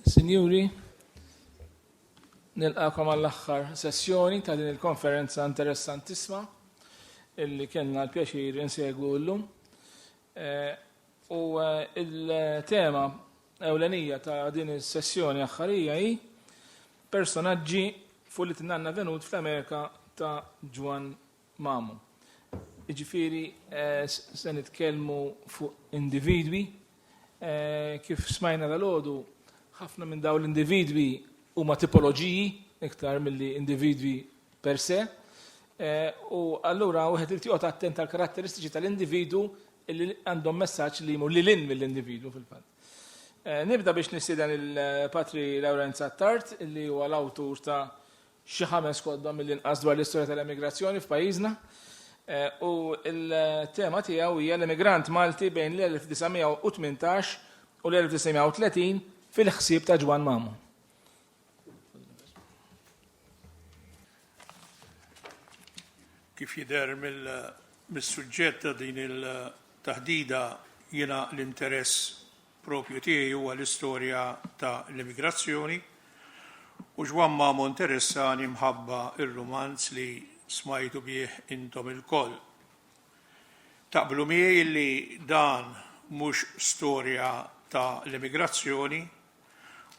Sinjuri, nilqakom għall-aħħar sessjoni ta' din il-konferenza interessantissima illi kellna l-pjaċir insegwu llum. U il-tema ewlenija ta' din is-sessjoni aħħarija hi personaġġi fuq li tinanna venut fl-Amerika ta' Juan Mamo. Jiġifieri se nitkellmu fuq individwi kif smajna dal-għodu ħafna minn dawn l-individwi huma tipoloġiji iktar milli individwi per se. U allura wieħed irid joqgħod attent għall karatteristiċi tal-individu li għandhom messaġġ li jmur lil mill-individu fil-fatt. Nibda biex nistieden il-Patri Lawrence Attard illi huwa l-awtur ta' xi 5 kodba mill-inqas dwar l-istorja tal-emigrazzjoni f'pajjiżna. U l-tema tiegħu hija l-immigrant Malti bejn l-1918 u l-1930 fil-ħsieb ta' Juan Mamo. Kif jidher mis-suġġett ta' din il-taħdida jiena l-interess propju tiegħi huwa l-istorja ta' l-immigrazzjoni u Juan Mamo interessani mħabba ir-romanz li smajtu bih intom il-koll. Taqblu miegħi li dan mhux storja ta' l-immigrazzjoni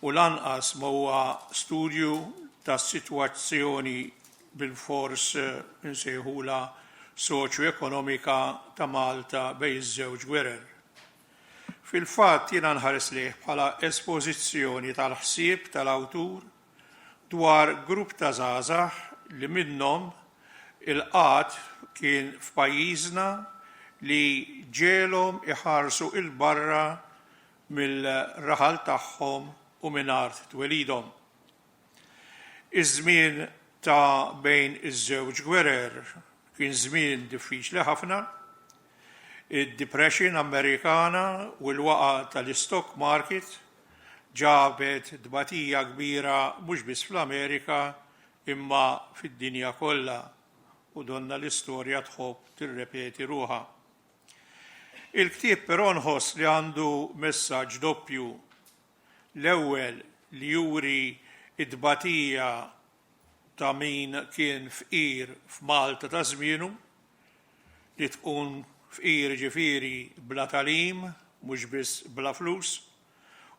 u lanqas ma huwa studju ta' sitwazzjoni bil-fors insejħula soċjo-ekonomika ta' Malta bejn iż-żewġ gwerer. Fil-fatt jiena nħares lih bħala espożizzjoni tal-ħsieb tal-awtur dwar grupp ta' żgħażagħ li minnhom il-qatt kien f'pajjiżna li ġielhom iħarsu il-barra mill-raħal tagħhom u minn art twelidhom. Iż-żmien ta' bejn iż-żewġ gwerer kien żmien diffiċli ħafna. Id-Depression Amerikana u l-waqa' tal-stock market ġabet dbatija kbira mhux biss fl-Amerika imma fid-dinja kollha u donna l-istorja tħobb tirrepeti ruħha. Il-ktieb però nħoss li għandu messaġġ doppju. L-ewwel li juri id-dbatija ta' min kien fqir f'Malta ta' żmienu li tkun fqir ġifieri bla tagħlim mhux biss bla flus,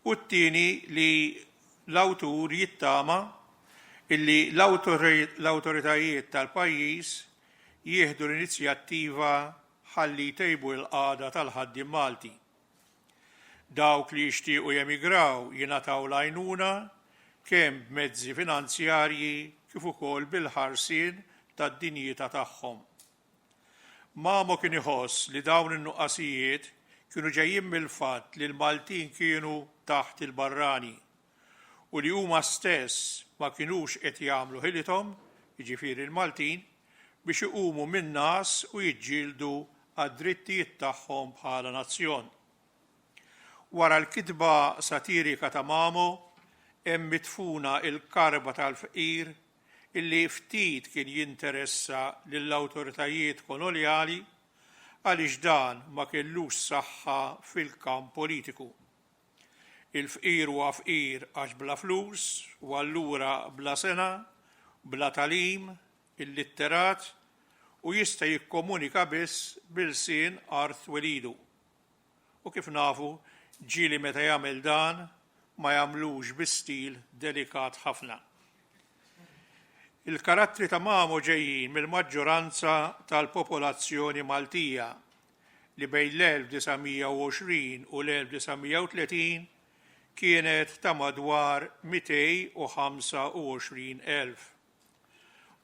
u t-tieni li l-awtur jittama illi l-awtoritajiet tal-pajjiż jieħdu l-inizjattiva ħalli jtejbu l-qagħda tal-ħaddiem Malti. Dawk li jixtiequ jemigraw jingħataw l-għajnuna kemm b'mezzi finanzjarji kif ukoll bil-ħarsien tad-dinjità tagħhom. Mamo kien iħoss li dawn in-nuqqasijiet kienu ġejjin mill-fatt li l-Maltin kienu taħt il-barrani u li huma stess ma kinux qed jagħmlu ħilithom, jiġifieri l-Maltin, biex iqumu min-nas u jiġġieldu għad-drittijiet tagħhom bħala nazzjon. Wara l-kitba satirika ta' Mamo hemm mitfuna il-karba tal-fqir illi ftit kien jinteressa lill-awtoritajiet kolonjali għaliex dan ma kellux saħħa fil-kamp politiku. Il-fqir huwa fqir għax bla flus u allura bla sena, bla tagħlim, illitterat u jista' jikkomunika biss bil-sien art twelidu. U kif nafu, ġieli meta jagħmel dan ma jagħmlux bi stil delikat ħafna. Il-karattri ta' Mamo ġejjin mill-maġġoranza tal-popolazzjoni Maltija li bejn l-1920 u l-1930 kienet ta' madwar 225,000.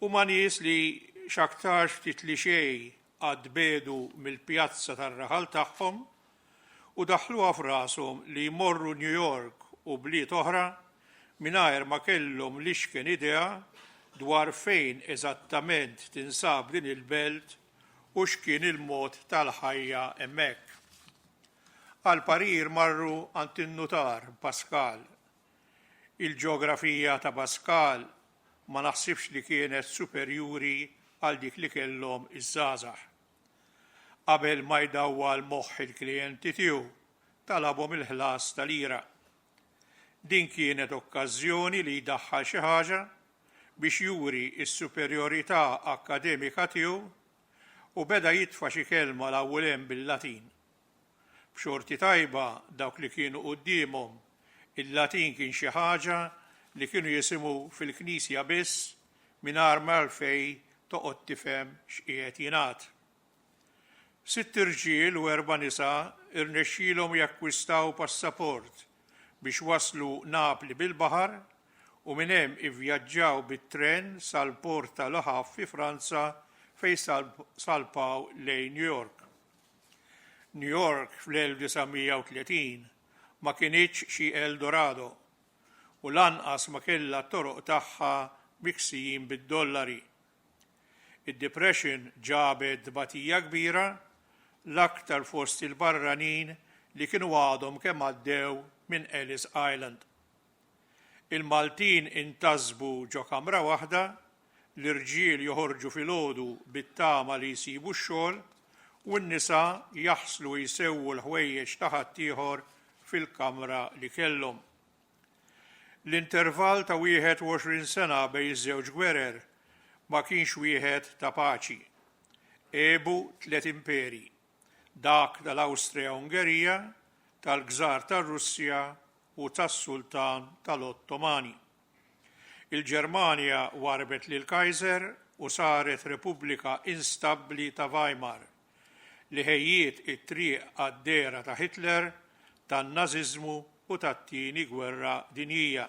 Huma nies li x'aktarx ftit li xejn għad bedu mill-pjazza tar-raħal tagħhom u daħluha f'rashom li jmorru New York u bliet oħra mingħajr ma kellhom l-ixkien idea dwar fejn eżattament tinsab din il-belt u x'kien il-mod tal-ħajja hemmhekk. Għal parir marru għand in-nutar Pascal. Il-ġeografija ta' Pascal ma naħsibx li kienet superjuri għal dik li kellhom iż-żgħażagħ. Qabel ma jdawwa l-moħħ il-klijenti tiegħu talabhom il-ħlas tal-ira. Din kienet okkażjoni li jdaħħal xi ħaġa biex juri s-superjorità akkademika tiegħu u beda jitfa' xi kelma l-ewwel hemm bil-Latin. B'xorti tajba dawk li kienu qudiemhom il-Latin kien xi ħaġa li kienu jisimgħu fil-Knisja biss mingħajr ma għalfejn toqgħod tifhem x'qiegħed jingħad. 6 irġiel u 4 nisa irnexxielhom jakkwistaw passaport biex waslu Napli bil-baħar u minn hemm ivvjaġġaw bit-tren sal-port ta' Le Havre fi Franza fejn salpaw lejn New York. New York fl-1930 ma kinitx xi Eldorado u lanqas ma kellha t-toroq tagħha miksijin bid-dollari. Id-Depression ġabet batija kbira l-aktar fost il-barranin li kienu għadhom kemm għaddew minn Ellis Island. Il-Maltin intasbu ġo kamra waħda, l-irġiel joħorġu filgħodu bit-tama li jsibu x-xogħol u n-nisa jaħslu jsewwu l-ħwejjeġ ta' ħaddieħor fil-kamra li kellhom. L-intervall ta' 21 sena bejn iż-żewġ gwerer ma kienx wieħed ta' paċi. Ebu 3 imperi, dak tal-Awstrija-Ungerija, tal-Gżar tar-Russja u tas-Sultan tal-Ottomani. Il-Ġermanja warbet lill-Kaiser u saret Repubblika instabbli ta' Weimar li ħejjiet it-triq għad-dera ta' Hitler, tan-Nażiżmu u tat-tieni gwerra dinjija.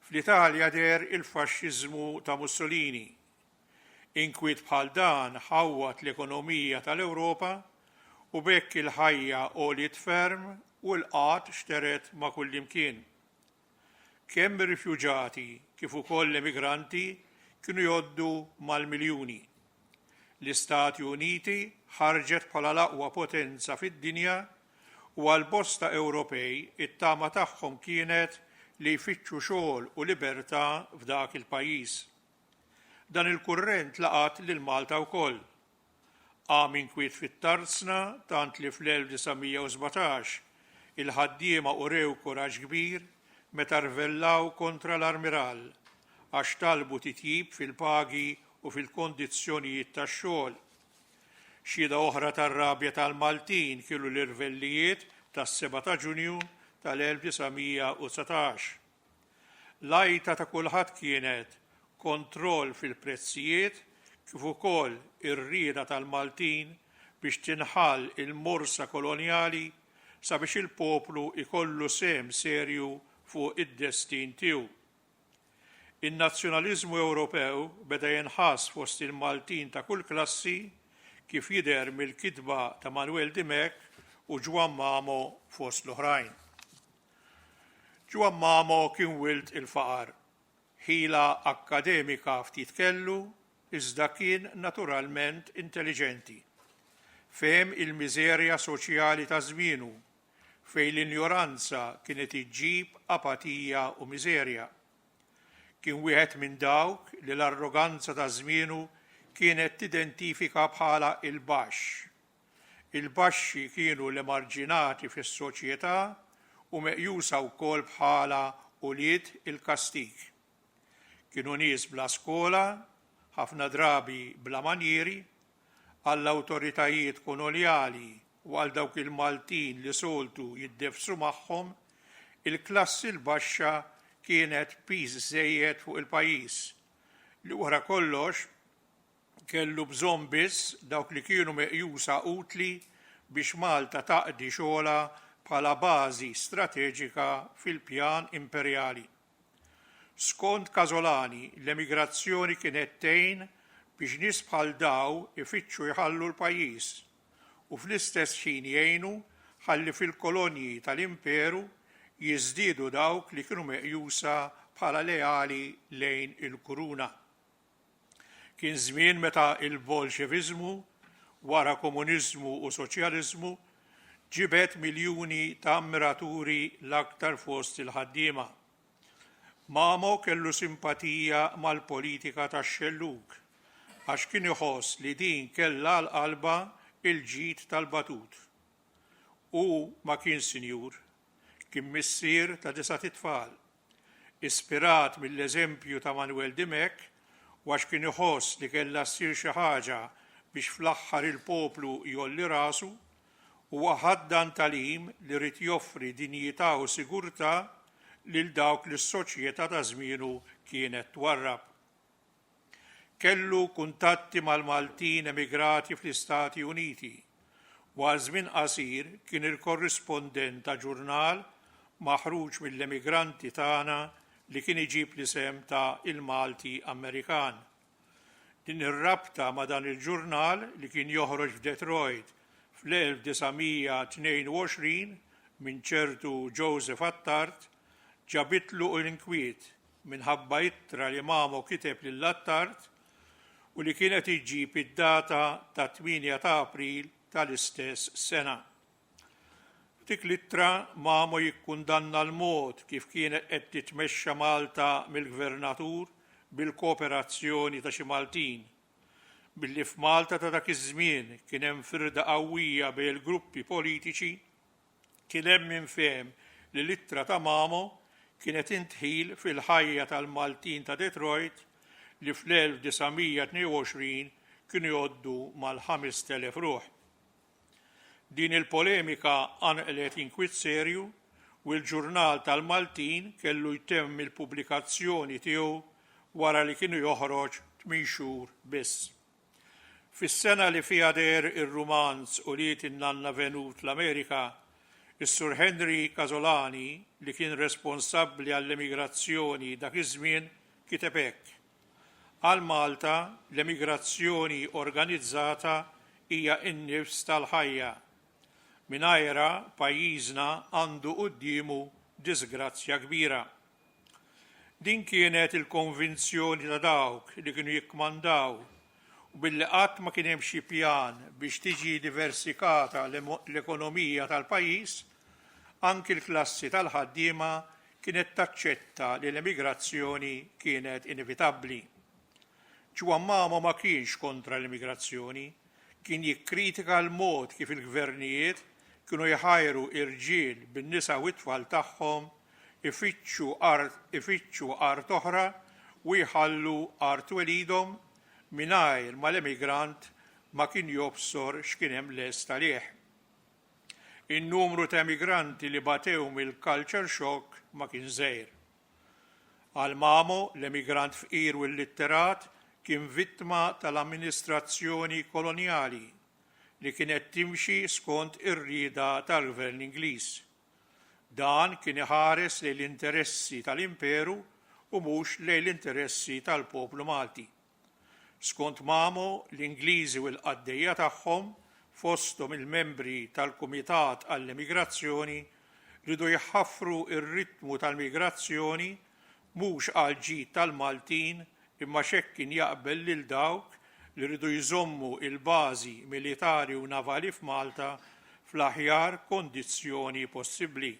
Fl-Italja der il-faxxiżmu ta' Mussolini. Inkwiet bħal dan ħawwat l-ekonomija tal-Ewropa u bekk il-ħajja għoliet ferm u l-qatt xteret ma' kullimkien. Kemm ir-rifjuġati kif ukoll l-emigranti kienu jgħoddu mal-miljuni. L-Istati Uniti ħarġet bħala l-aqwa potenza fid-dinja u għall-bosta Ewropej it-tama tagħhom kienet li jfittxu xogħol u libertà f'dak il-pajjiż. Dan il-kurrent laqat lil Malta wkoll. Qam inkwiet fit-tarzna tant li fl-1917 il-ħaddiema urew kuraġġ kbir meta rvellaw kontra l-Armiral għax talbu titjib fil-pagi u fil-kondizzjonijiet tax-xogħol. Xhieda oħra tar-rabja tal-Maltin kienu l-irvellijiet tas-7 ta' Ġunju tal-1919. L-għajta ta' kulħadd kienet kontroll fil-prezzijiet kif ukoll ir-rieda tal-Maltin biex tinħall il-morsa kolonjali sabiex il-poplu ikollu sem serju fuq id-destin tiegħu. In-nazzjonaliżmu Ewropew beda jinħass fost il-Maltin ta' kull klassi kif jidher mill-kitba ta' Manuel Dimek u Juan Mamo fost l-oħrajn. Juan Mamo kien wild il-faqar, ħila akkademika ftit kellu, iżda kien naturalment intelligenti. Fehem il-miżerja soċjali ta' żmienu, fejn l-injoranza kienet iġġib apatija u miżerja. Kien wieħed minn dawk li l-arroganza ta' żmienu kienet tidentifika bħala il-baxx. Il-baxxi kienu l-emarġinati fis-soċjetà u meqjusa wkoll bħala ulied il-kastig. Kienu nies bla skola, ħafna drabi bla manjieri, għall-awtoritajiet kolonjali u għal dawk il-Maltin li soltu jiddefsu magħhom, il-klassi l-baxxa kienet piż żejjed fuq il-pajjiż li wara kollox kellu bżonn biss dawk li kienu meqjusa utli biex Malta taqdi xogħla bħala bażi strateġika fil-pjan imperjali. Skont Casolani, l-emigrazzjoni kienet tgħin biex nies bħal daw ifittxu jħallu l-pajjiż u fl-istess ħin jgħinu ħalli fil-kolonji tal-imperu jiżdiedu dawk li kienu meqjusa bħala leali lejn il-kuruna. Kien żmien meta il-Bolxeviżmu wara komuniżmu u soċjaliżmu ġibet miljuni ta' ammiraturi l-aktar fost il-ħaddiema. Mamo kellu simpatija mal-politika tax-xellug għax kien iħoss li din kellha l-qalba il-ġid tal-batut. U ma kien sinjur, kien missier ta' 9 tfal. Ispirat mill-eżempju ta' Manuel Dimek, għax kien iħoss li kellha ssir xi ħaġa biex fl-aħħar il-poplu jolli rasu, u ħaddan talim li rrid joffri dinjità u sigurtà lil dawk li s-soċjetà ta' żmienu kienet twarrab. Kellu kuntatti mal-Maltin emigrati fl-Istati Uniti. Wara żmien qasir kien il-korrispondent ta' ġurnal maħruġ mill-emigranti tagħna li kien iġib l-isem ta' il-Malti Amerikan. Din ir-rabta ma' dan il-ġurnal li kien joħroġ f'Detroit fl-1922 minn ċertu Joseph Attard ġabitlu l-inkwiet minħabba ittra li Mamo kiteb lill-Attard u li kienet iġib id-data ta' 8 ta' April tal-istess sena. Dik l-ittra Mamo jikkundanna l-mod kif kienet qed titmexxa Malta mill-Gvernatur bil-kooperazzjoni ta' xi Maltin. Billi f'Malta ta' dak iż-żmien kien hemm firda qawwija bejn il-gruppi politiċi, kien hemm infehem li l-ittra ta' Mamo kienet intħil fil-ħajja tal-Maltin ta' Detroit li fl-1922 kienu jgħoddu mal-5,000 ruħ. Din il-polemika anqlet inkwiet serju u l-ġurnal tal-Maltin kellu jtemm il-pubblikazzjoni tiegħu wara li kienu joħroġ 8 xhur biss. Fis-sena li fiha der ir-Rumanz u liet in-nanna venut l-Amerika, is-Sur Henry Casolani li kien responsabbli għall-emigrazzjoni dak iż-żmien kiteb hekk. Għal Malta l-emigrazzjoni organizzata hija n-nifs tal-ħajja. Mingħajrha pajjiżna għandu qudiemu disgrazzja kbira. Din kienet il-konvinzjoni ta' dawk li kienu jikkmandaw u billi qatt ma kien hemm xi pjan biex tiġi diversifikata l-ekonomija tal-pajjiż, anki l-klassi tal-ħaddiema kienet taċċetta li l-emigrazzjoni kienet inevitabbli. Juan Mamo ma kienx kontra l-immigrazzjoni, kien jikkritika l-mod kif il-gvernijiet kienu jħajru irġiel bin-nisa u t-tfal tagħhom ifittxu art oħra u jħallu art welidhom mingħajr ma l-emigrant ma kien jobsor x'kien hemm lest għalih. In-numru ta' emigranti li batew mill-culture shock ma kien żgħir. Għal Mamo l-emigrant fqir u l-litterat kien vittma tal-amministrazzjoni kolonjali li kienet timxi skont ir-rieda tal-Gvern Ingliż. Dan kien iħares lejn l-interessi tal-imperu u mhux lejn l-interessi tal-poplu Malti. Skont Mamo, l-Ingliżi u l-qaddejja tagħhom fosthom il-membri tal-Kumitat għall-Immigrazzjoni ridu jħaffru ir-ritmu tal-migrazzjoni mhux għal ġid tal-Maltin imma x'hekk kien jaqbel lil dawk li rridu jżommu il-bażi militari u navali f'Malta fl-aħjar kondizzjoni possibbli.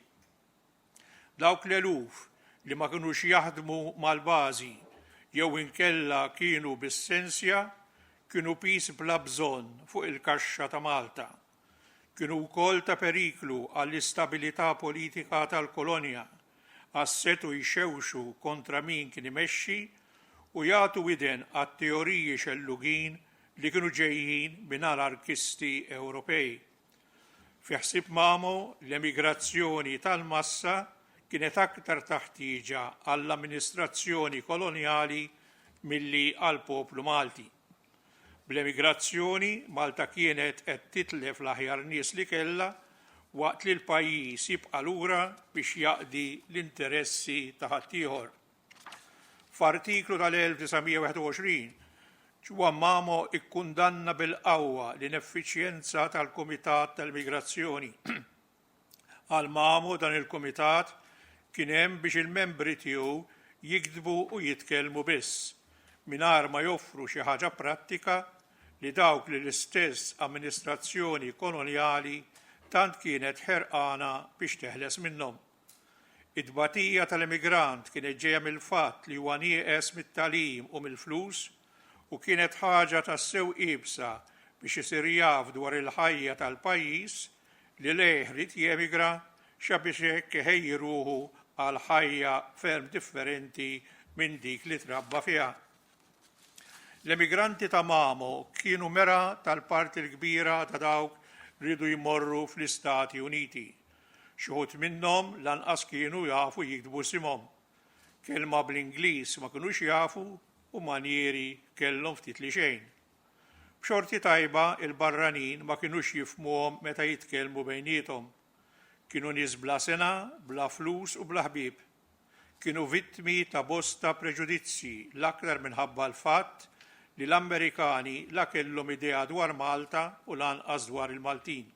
Dawk l-eluf li ma kinux jaħdmu mal-bażi jew inkella kienu bis-sensja kienu pis bla bżonn fuq il-kaxxa ta' Malta. Kienu wkoll ta' periklu għall-istabilità politika tal-kolonja għas-setu jxewxu kontra min kien imexxi u jagħtu widen għat-teoriji xellugin li kienu ġejjin minn anarkisti Ewropej. Fi ħsieb Mamo l-emigrazzjoni tal-massa kienet aktar taħtieġa għall-amministrazzjoni kolonjali milli għall-poplu Malti. Bl-emigrazzjoni Malta kienet qed titlef l-aħjar nies li kellha waqt li l-pajjiż jibqa' lura biex jaqdi l-interessi ta' ħaddieħor. F'artiklu tal-1921, Juan Mamo ikkundanna bil-qawwa l-ineffiċjenza tal-Kumitat tal-Migrazzjoni. Għal Mamo dan il-Kumitat kien hemm biex il-membri tiegħu jiktbu u jitkellmu biss, mingħajr ma joffru xi ħaġa prattika li dawk li l-istess amministrazzjoni kolonjali tant kienet ħerqana biex teħles minnhom. Id-tbatija tal-emigrant kienet ġejja mill-fatt li huwa nieqes mit-tagħlim u mill-flus u kienet ħaġa tassew qiebsa biex isir jaf dwar il-ħajja tal-pajjiż li lejh rid jemigra xabiex hekk iħejji ruħu għal ħajja ferm differenti minn dik li trabba fiha. L-emigranti ta' Mamo kienu mera tal-parti l-kbira ta' dawk ridu jmorru fl-Istati Uniti. Xuħut minnhom lanqas kienu jafu jiktbu simhom. Kelma bl-Ingliż ma kinux jafu u manjeri kellhom ftit li xejn. B'xorti tajba il-barranin ma kinux jifhmuhom meta jitkellmu bejniethom. Kienu nies bla sena, bla flus u bla ħbieb. Kienu vittmi ta' bosta preġudizzi l-aktar minħabba l-fatt li l-Amerikani la kellhom idea dwar Malta u lanqas dwar il-Maltin.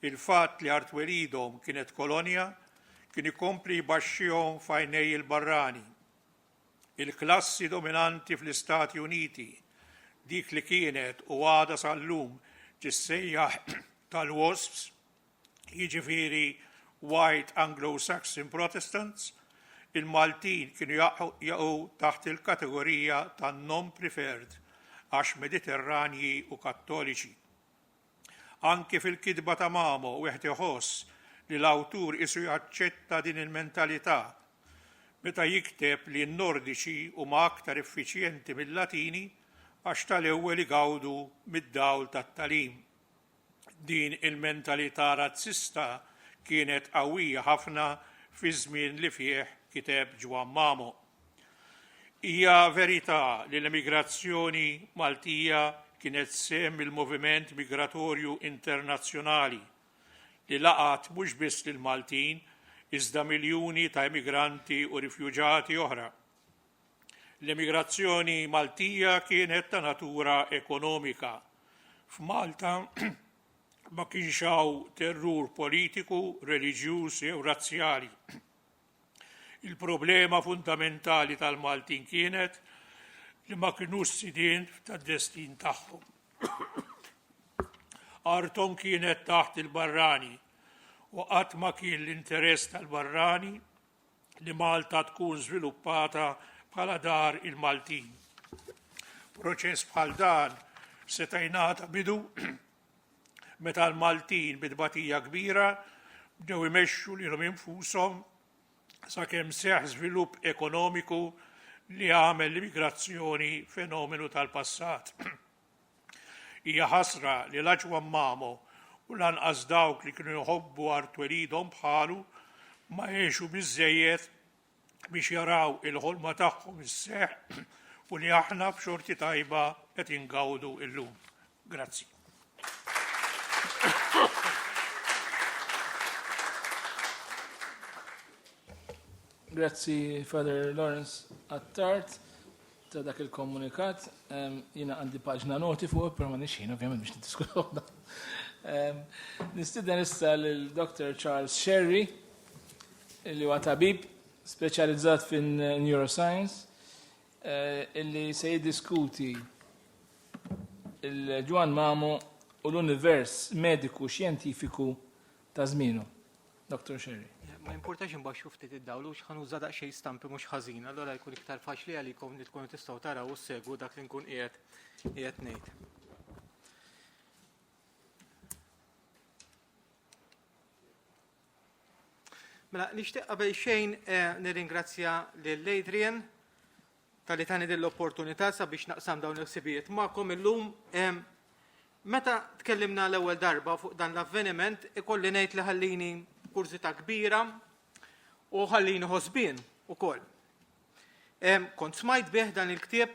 Il-fatt li Artwelidhom kienet kolonja kien ikompli jbaxxihom f'għajnej il-barrani. Il-klassi dominanti fl-Istati Uniti, dik li kienet u għada sal-lum ġissejjaħ tal-WASPs, jiġifieri White Anglo-Saxon Protestants, il-Maltin kienu jaqgħu taħt il-kategorija ta' non-preferred għax Mediterranji u Kattoliċi. Anke fil-kidba ta' Mamo wieħed iħoss li l-awtur isu jaċċetta din il-mentalità meta jikteb li n-Nordiċi huma aktar effiċjenti mill-Latini għax tal-ewwel igawdu mid-dawl tat-tagħlim. Din il-mentalità razzista kienet qawwija ħafna fi żmien li fih kiteb Ġwan Mamo. Hija verità li l-immigrazzjoni Maltija kienet sehem il-moviment migratorju internazzjonali li laqat mhux biss lil Maltin iżda miljuni ta' immigranti u rifjuġati oħra. L-immigrazzjoni Maltija kienet ta' natura ekonomika. F'Malta ma kienx hawn terrur politiku, reliġjuż jew razzjali. Il-problema fundamentali tal-Maltin kienet li ma kienux sidien tad-destin tagħhom. Artom kienet taħt il-barrani u qatt ma kien l-interess tal-barrani li Malta tkun żviluppata bħala dar il-Maltin. Proċess bħal dan seta' jingħata bidu meta l-Maltin bidbatija kbira bdew imexxu lilhom infushom sakemm seħħ żvilupp ekonomiku li għamel l-immigrazzjoni fenomenu tal-passat. Hija ħasra li l-Ġwan Mamo u lanqas dawk li kienu jħobbu Artwelidhom bħalu ma jgħixu biżżejjed biex jaraw il-ħolma tagħhom isseħħ u li aħna b'xorti tajba qed ingawdu llum. Grazzi. Grazzi Father Lawrence Attard ta' dak il-komunikat. Jiena għandi paġna noti fuq, però ma nixin ovvjament biex niddiskutu. Nistiden issa lil-Dr. Charles Sherry, li huwa tabib speċjalizzat fin-neuroscience, illi se jiddiskuti il-Ġwan Mamo u l-univers mediku xjentifiku ta' żmienu. Dr. Sherry. Ma importax imbaxxu ftit id-dawlu x'ħan uża daqsxejn stampi mhux ħażin, allura jkun iktar faċli għalikom li tkunu tistgħu taraw u ssegwu dak li nkun qiegħed ngħid. Mela nixtieq qabel xejn nirringrazzja lil Adrian tal-li tani din l-opportunità sabiex naqsam dawn il-ħsibijiet magħkom illum. Meta tkellimna l-ewwel darba fuq dan l-avveniment ikolli ngħid li ħallini kurzita kbira u ħallini ħosbien ukoll. Kont smajt bih dan il-ktieb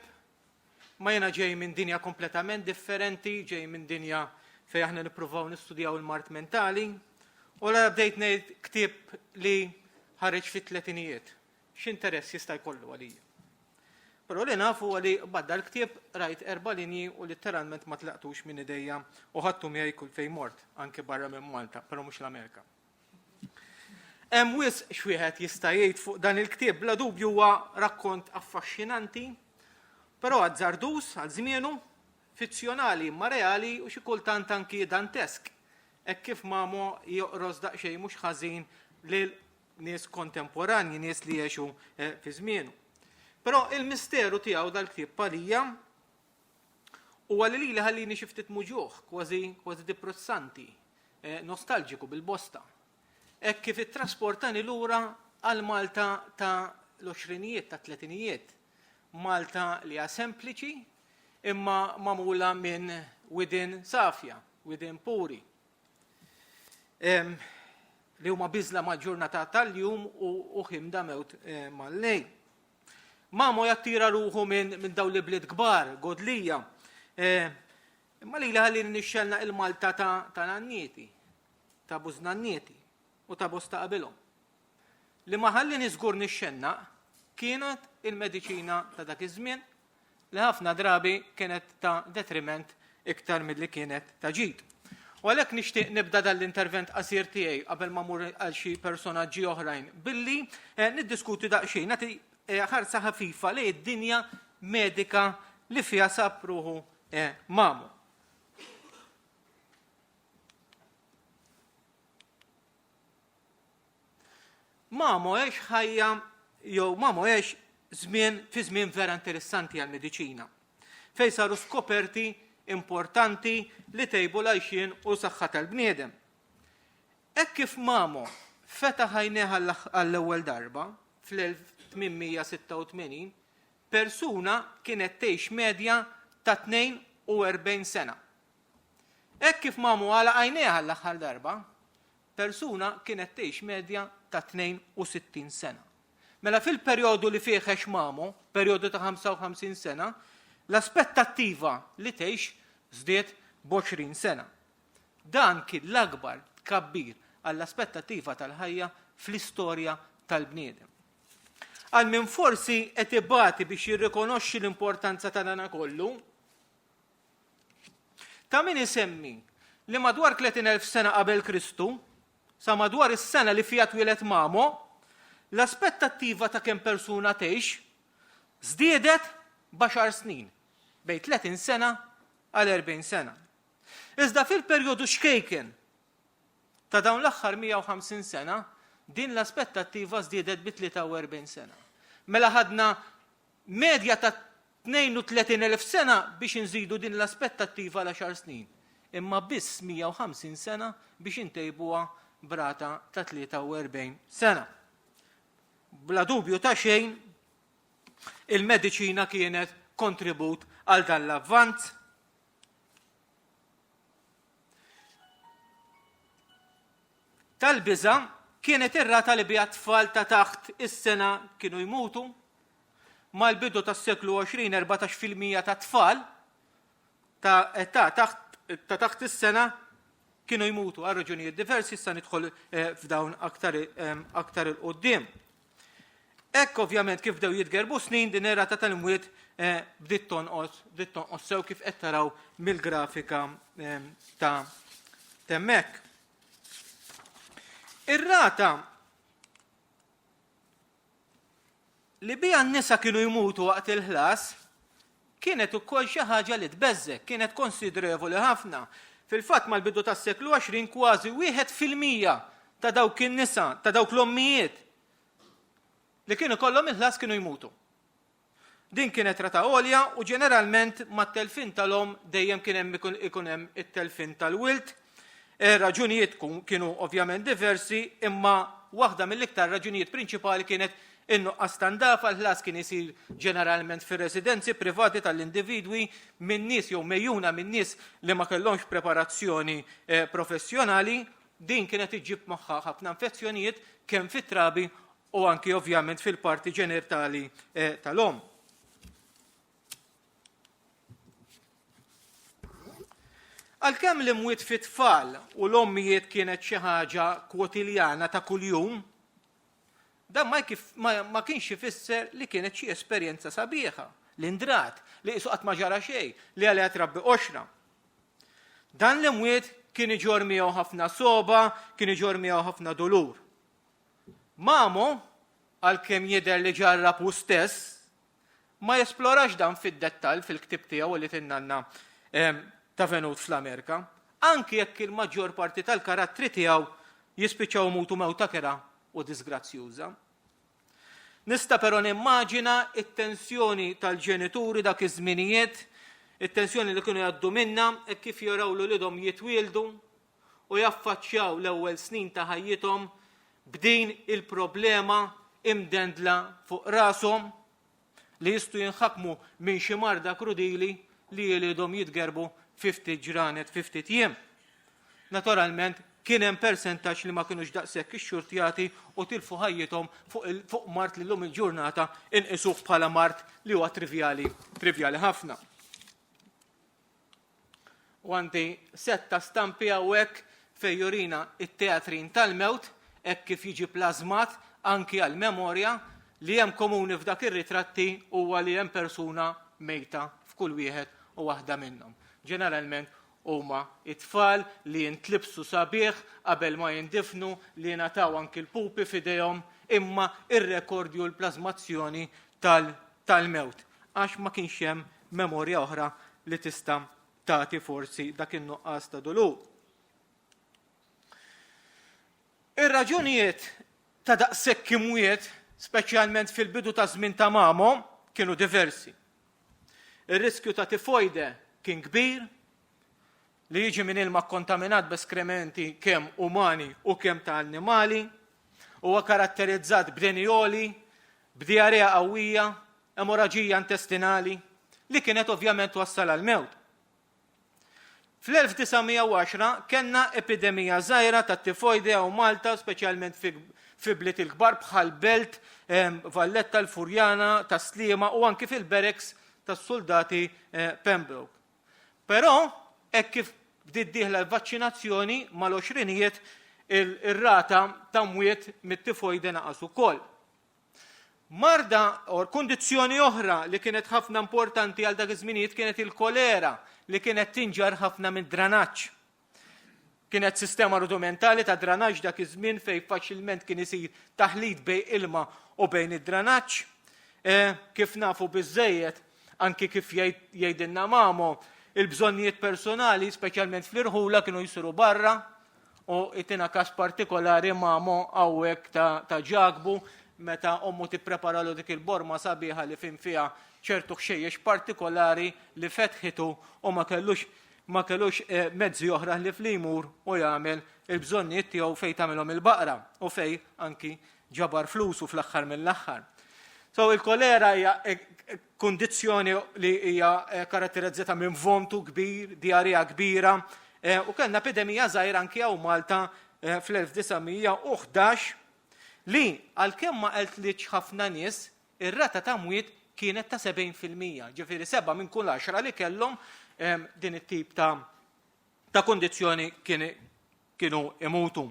ma jiena ġej minn dinja kompletament differenti, ġej minn dinja fejn aħna nippruvaw nistudjaw il-mart mentali, u la bdejt ngħid ktieb li ħareġ fit-tletinijiet. X'interess jista' jkollu għalija. Però li nafu għali badda l-ktieb rajt 4 linji u litteralment ma tlaqtux minn idejja u ħadtu miegħi kull fejn mort, anke barra minn Malta, però mhux l-Amerika. Hemm wisq x'wieħed jista' jgħid fuq dan il-ktieb bla dubju huwa rakkont affaxxinanti, però azzardus għal żmienu, fizzjonali imma reali u xi kultant anki dantesk. Hekk kif Mamo joqros daqsxejn mhux ħażin lil nies kontemporanji, nies li jgħixu fi żmienu. Però il-misteru tiegħu dal-ktieb għalija huwa li lili ħallini xi ftit muġuħ, kważi depressanti, nostalġiku bil-bosta. hekk kif ittrasportani lura għal Malta ta' l-20ijiet, ta' 30ijiet. Malta li hija sempliċi imma magħmula minn widin safja, widin puri. Li huma biżla mal-ġurnata tal-jum u ħimda mewt mal-lejl. Mamo jattira ruħu minn dawn li bliet kbar, godlija. Imma li ħalli nixxelna il-Malta ta' nannieti, ta' bużnannieti u ta' bosta qabilhom. Li ma ħalli niżgur nixxelna kienet il-mediċina ta' dak iż-żmien li ħafna drabi kienet ta' detriment iktar milli kienet ta' ġid. U għalhekk nixtieq nibda dal-intervent qasir tiegħi qabel ma mur għal xi personaġġi oħrajn billi niddiskuti daqsxejn nagħti ħarsa ħafifa li d-dinja medika li fiha sab ruħu Mamo. Mamo għex ħajja jew Mamo għex fi żmien vera interessanti għall-mediċina. Fejn saru skoperti importanti li tejbu l-għajxien u saħħa tal-bniedem. Hekk kif Mamo fetaħ għajnejha għall-ewwel darba fl-1886 persuna kienet tgħix medja ta' 42 sena. Hekk kif Mamo għala għajnejha l-aħħar darba persuna kienet tgħix medja ta' 62 sena. Mela fil-perjodu li fih għex Mamo, perjodu ta' 55 sena, l-aspettattiva li tgħix żdied b'20 sena. Dan kien l-akbar tkabbir għall-aspettattiva tal-ħajja fl-istorja tal-bniedem. Għal min forsi qed ibati biex jirrikonoxxi l-importanza ta' dan kollu, ta' min isemmi li madwar 30,000 sena qabel Kristu, sa madwar is-sena li fiha twieled Mamo, l-aspettattiva ta' kemm persuna tgħix żdiedet b'10 snin, bejn 30 sena għal 40 sena. Iżda fil-perjodu xkejken ta' dawn l-aħħar 150 sena, din l-aspettattiva żdiedet bi 43 sena. Mela ħadna medja ta' 32,000 sena biex inżidu din l-aspettattiva l 10 snin, imma biss 150 sena biex intejbuha brata ta' 43 sena. Bla dubju ta' xejn, il-mediċina kienet kontribut għal dan l-avvant. Tal-biża kienet ir-rata li bija tfal ta' taħt is-sena kienu jmutu, mal-bidu tas-seklu 20 14% ta' tfal ta' taħt is-sena kienu jmutu għal raġunijiet diversi, issa nidħol f'dawn aktar il-qudiem. Hekk ovvjament kif bdew jitgerbu snin din ir-rata tal-imwiet bdiet tonqos sew kif qed taraw mill-grafika ta' hemmhekk. Ir-rata li bija n-nisa kienu jmutu waqt il-ħlas kienet ukoll xi ħaġa li tbeżżek, kienet konsiderevoli ħafna. Fil-fatt mal-bidu tas-seklu 20 kważi 1% ta' dawk in-nisa, ta' dawk l-ommijiet li kienu kollhom il-ħlas kienu jmutu. Din kienet rata għolja u ġeneralment mat-telfin tal-om dejjem ikun hemm it-telfin tal-wilt. Raġunijiet kienu ovvjament diversi, imma waħda mill-iktar raġunijiet prinċipali kienet in-nuqqas tandafa l-ħlas kien isir ġeneralment fir-residenzi privati tal-individwi minn nies jew mejjuna minn nies li ma kellhomx preparazzjoni professjonali, din kienet iġġib magħha ħafna infezzjonijiet kemm fit-trabi u anki ovvjament fil-parti ġenitali tal-om. Għalkemm l-imwiet fit-tfal u l-ommijiet kienet xi ħaġa kwotiljana ta' kuljum, dan ma kienx ifisser li kienet xi esperjenza sabiħa, l-indrat, li qisu qatt ma ġara xejn, li għaliha trabbi qoxra. Dan l-imwiet kien iġor miegħu ħafna soba, kien iġor miegħu ħafna dolur. Mamo, għalkemm jidher li ġarrab hu stess, ma jesplorax dan fid-dettall fil-ktib tiegħu li tinnanna ta' venut fl-Amerika, anki jekk il-maġġor parti tal-karattri tiegħu jispiċċaw mutu mewta kera u disgrazzjuża. Nista' però nimmaġina it-tensjoni tal-ġenituri dak iż-żminijiet, it-tensjoni li kienu jgħaddu minnha hekk kif jarawlu lidhom jitwieldu u jaffaċċjaw l-ewwel snin ta' ħajjithom b'din il-problema imdendla fuq rashom li jistgħu jinħakmu minn xi marda krudili li jilidhom jitgerbu 50 ġranet 50 jiem. Naturalment, kien hemm persentaġġ li ma kinux daqshekk ix-xurtjati u tilfu ħajjithom fuq mart li llum il-ġurnata inqisuh bħala mart li huwa trivjali ħafna. U għandi setta stampi hawnhekk fejn jurina it-teatrin tal-mewt hekk kif jiġi plażmat anki għall-memorja li hemm komuni f'dak ir-ritratti huwa li hemm persuna mejta f'kull wieħed u waħda minnhom. Ġeneralment huma it-tfal li jintlibsu sabiħ qabel ma jindifnu li jingħataw anki l-pupi f'idejhom imma irrekordju l-plażmazzjoni tal-mewt għax ma kienx hemm memorja oħra li tista' tagħti forsi dak in-nuqqas ta' dulur. Ir-raġunijiet ta' daqshekk imwiet, speċjalment fil-bidu ta' żmien ta' Mamo, kienu diversi. Ir-riskju ta' tifoide kien kbir, li jiġi minn ilma kontaminat b'eskrementi kemm umani u kemm ta' annimali, huwa karatterizzat b'denjoli, b'diarea qawwija, emoraġija intestinali, li kienet ovvjament wassal għal mewt. Fl-1910 kellna epidemija żgħira ta' tifoide u Malta, speċjalment fi bliet il-kbar bħal Belt, Valletta l-Furjana, ta' Sliema u anki fil-Bereks tas-soldati Pembroke. Però hekk kif bdiet dieħla l-vaċċinazzjoni mal-20ijiet ir-rata ta' mwiet mit-tifoide naqas ukoll. Marda or kundizzjoni oħra li kienet ħafna importanti għal dak iż-żminijiet kienet il-kolera li kienet tinġar ħafna minn dranaġġ. Kienet sistema rudimentali ta' dranaġġ dak iż-żmien fejn faċilment kien isir taħlit bejn ilma u bejn id-dranaġġ. Kif nafu biżżejjed anki kif jgħidilna Mamo, il-bżonnijiet personali, speċjalment fl-irħula, kienu jsiru barra u itina każ partikolari Mamo hawnhekk ta' ġagbu meta ommu tippreparalu dik il-borma sabiħa li fin fiha ċertu xejjex partikolari li fetħitu u ma kellux mezzi oħra li flimur u jagħmel il-bżonnijiet tiegħu fejn tagħmilhom il-baqra u fejn anki ġabar flusu fl-aħħar mill-aħħar. So il-kolera hija kundizzjoni li hija karatterizzata minn vomtu kbir, diarija kbira u kellna epidemija żgħira anke hawn Malta fl-1911 li għalkemm ma qeltlitx ħafna nies, ir-rata ta' mwiet kienet ta' 70%, ġifieri 7 minn kull 10 li kellhom din it-tip ta' kondizzjoni kienu imutu.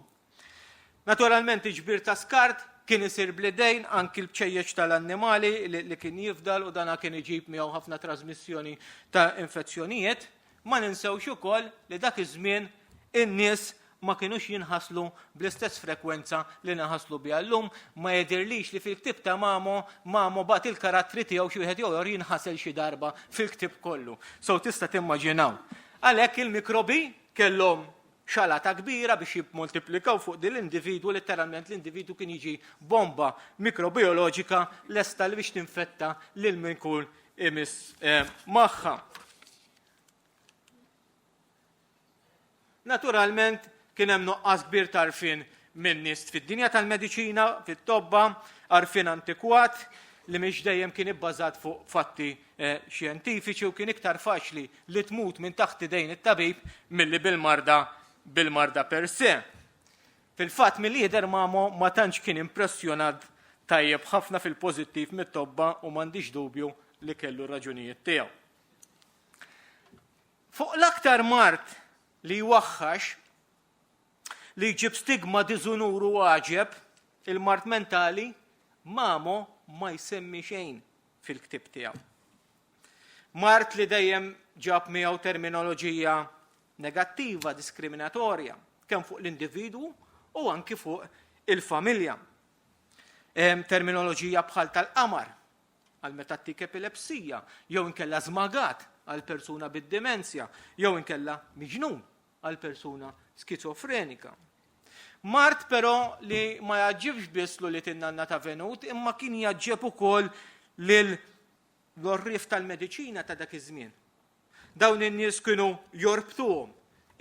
Naturalment iġbir ta' skart kien isir bl-idejn anki l-bċejjeġ tal-annimali li kien jifdal u dana kien iġib miegħu ħafna trasmissjoni ta' infezzjonijiet, ma ninsewx ukoll li dak iż-żmien in-nies ma kienux jinħaslu bl-istess frekwenza li naħaslu biha llum, ma jedirlix li fil-ktib ta' Mamo bagħad il-karattri tiegħu xi wieħed jew jinħasel xi darba fil-ktib kollu. So tista' timmaġinaw. Għalhekk il-mikrobi kellhom xalata kbira biex jimmultiplikaw fuq din l-individwu, letteralment l-individwu kien jiġi bomba mikrobioloġika lesta li biex tinfetta lil min kull imiss magħha. Naturalment kien hemm nuqqas kbir ta' għarfien minn nies fid-dinja tal-mediċina, fit-tobba, għarfien antikwat li mhix dejjem kien ibbażat fuq fatti xjentifiċi u kien iktar faċli li tmut minn taħt idejn it-tabib milli bil-marda per se. Fil-fatt milli jidher Mamo ma tantx kien impressjonat tajjeb ħafna fil-pożittiv mit-tobba u m'għandix dubju li kellu raġunijiet tiegħu. Fuq l-aktar mart li jwaħħax li jġib stigma diżunuru għaġeb il-mart mentali, Mamo ma jsemmi xejn fil-ktib tiegħu. Mart li dejjem ġab miegħu terminoloġija negattiva, diskriminatorja, kemm fuq l-individwu u anki fuq il-familja. Terminoloġija bħal tal-qamar għal meta tik epilepsija, jew inkella żmagat għal persuna bid-demenzja, jew inkella miġnun għal persuna skizofrenika. Mart però li ma jaġġibx biss li tinnanna ta' venut, imma kien jaġġeb ukoll l-orrif tal-mediċina ta' dak iż-żmien. Dawn in-nies kienu jorbtuhom,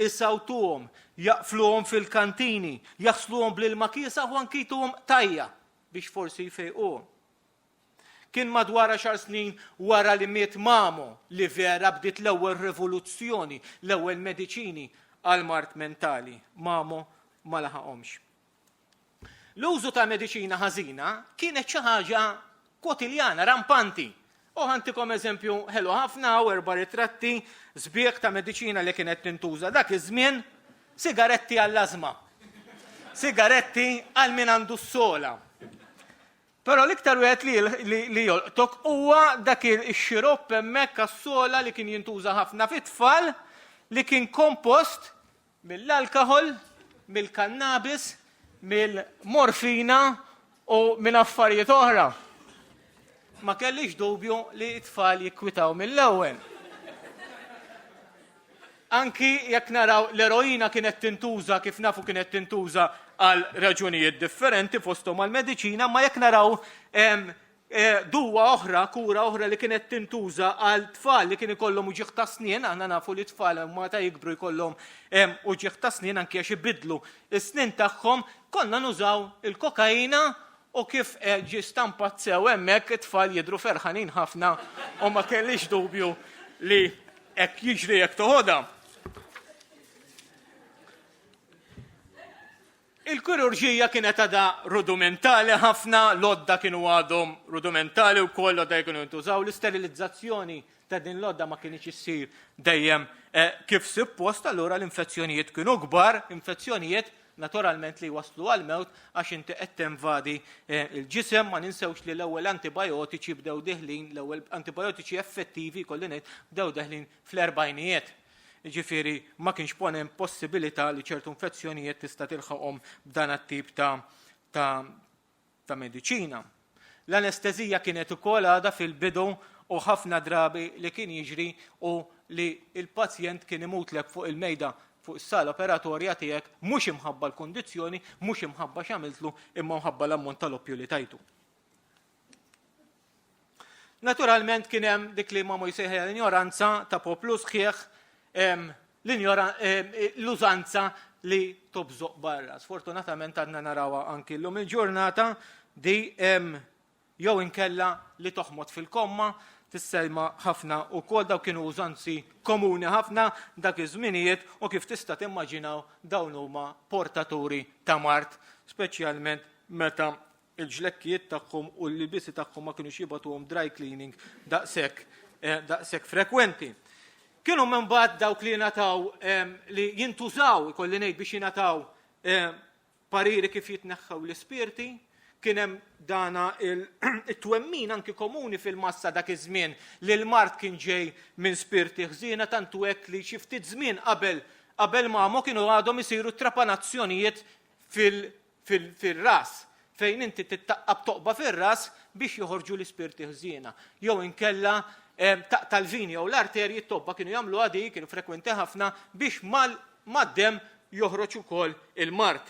isawtuhom, jaqfluhom fil-kantini, jaħsluhom bl-ilma kiesa u anki jtuhom tajja biex forsi jfejquhom. Kien madwar 10 snin wara li miet Mamo li vera bdiet l-ewwel rivoluzzjoni, l-ewwel mediċini għal mart mentali. Mamo ma laħaqhomx. L-użu ta' mediċina ħażina kienet xi ħaġa kwotiljana, rampanti. U ħantikom eżempju ħelu ħafna u 4 ritratti żbieq ta' mediċina li kienet tintuża dak iż-żmien, sigaretti għall-ażma. Sigaretti għal min għandu s-sola. Però l-iktar wieħed li jolqtok huwa dak ix-xiropp hemmhekk għas-sola li kien jintuża ħafna fit-tfal li kien kompost mill-alkohol, mill-kannabis, mill-morfina u minn affarijiet oħra. Ma kellix dubju li t-tfal jikkwitaw mill-ewwel. Anki jekk naraw l-eroina kienet tintuża kif nafu kienet tintuża għal raġunijiet differenti fosthom għal mediċina, ma jekk naraw duwa oħra, kura oħra li kienet tintuża għal tfal li kien ikollhom uġieħ ta' snien, aħna nafu li tfal meta jikbru jkollhom uġieħ ta' snien anke għax ibidlu is-snien tagħhom, konna nużaw il-kokaina u kif ġi stampat sew hemmhekk it-tfal jidhru ferħanin ħafna u ma kellix dubju li hekk jiġri jekk toħodha. Il-kirurġija kienet għadha rudimentali ħafna, l-odda kienu għadhom rudimentali wkoll l-odda kienu jintużaw, l-isterilizzazzjoni ta' din l-odda ma kienx issir dejjem kif suppost, allura l-infezzjonijiet kienu kbar, infezzjonijiet naturalment li waslu għal-mewt għax inti qed tinvadi il-ġisem, ma ninsewx li l-ewwel antibiotiċi bdew deħlin, l-ewwel antibiotiċi effettivi kolli ngħid bdew deħlin fl-erbajnijiet. Ġifieri ma kienx ponem possibilità li ċertu infezzjonijiet tista' tilħaqhom b'dan it-tip ta' mediċina. L-anesteżija kienet ukoll għadha fil-bidu u ħafna drabi li kien jiġri u li l-pazjent kien imutlek fuq il-mejda fuq is-sala operatorja tiegħek mhux imħabba l-kundizzjoni, mhux imħabba x'għamiltlu, imma mħabba l-ammont tal-oppju li tajtu. Naturalment kien hemm dik li ma jsejħha l-ignoranza ta' poplu sħiħ l-użanza li tobżoq barra. Sfortunatament għadna narawha anki llum il-ġurnata di jew inkella li toħmod fil-komma tisselma ħafna wkoll dawn kienu użanzi komuni ħafna dak iż-żminijiet u kif tista' timmaġinaw dawn huma portaturi ta' mart, speċjalment meta il-ġlekkijiet tagħhom u l-libisi tagħhom ma kinux jibgħatuhom dry cleaning daqshekk frekwenti. Kienu minn bad dawk li nataw li jintużaw, ikolli ngħid biex jingħataw pariri kif jitneħħaw l-ispirti, kien hemm dana it-twemmin anki komuni fil-massa dak iż-żmien li l-mart kien ġej minn spirti ħżiena tantu hekk li xi ftit żmien qabel Mamo kienu għadhom isiru trapanazzjonijiet fil-ras fejn inti tittaqqab toqba fir-ras biex joħorġu l-ispirti ħżiena. Jew inkella tal-vini jew l-arterji t-tobba kienu jagħmlu għadi, kienu frekwenti ħafna biex mad-dem joħroġ ukoll il-mart.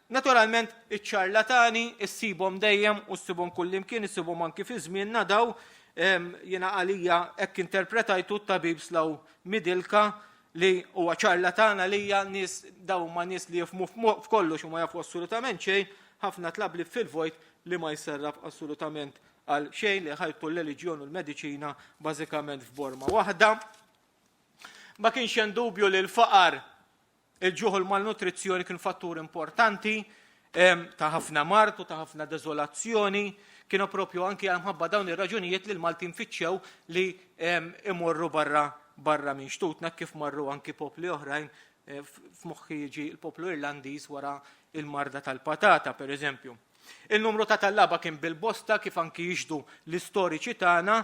Naturalment iċ-ċarlatani issibhom dejjem u ssibhom kullimkien, issibhom anki fi żmien nadaw jiena għalija hekk interpretajtu t-tabib Slaw Midilka li huwa ċarlatan għalija nies dawn ma nies li jifhmu f'kollox u ma jafu assolutament xejn, ħafna tlabli fil-vojt li ma jserraf assolutament għal xejn li ħajtu l-reliġjon u l-mediċina bażikament f'borma waħda. Ma kienx hemm dubju li l-faqar, il-ġuħ u l-malnutrizzjoni kien fattur importanti ta' ħafna mart u ta' ħafna deżolazzjoni, kienu propju anki ħabba dawn ir-raġunijiet li l-Malti nfittxew li imorru barra minn xtutna kif marru anki popli oħrajn f'moħħi jiġi l-poplu Irlandiż wara il-marda tal-patata, pereżempju. Il-numru ta' tallaba kien bil-bosta kif anki jixdu l-istoriċi tagħna,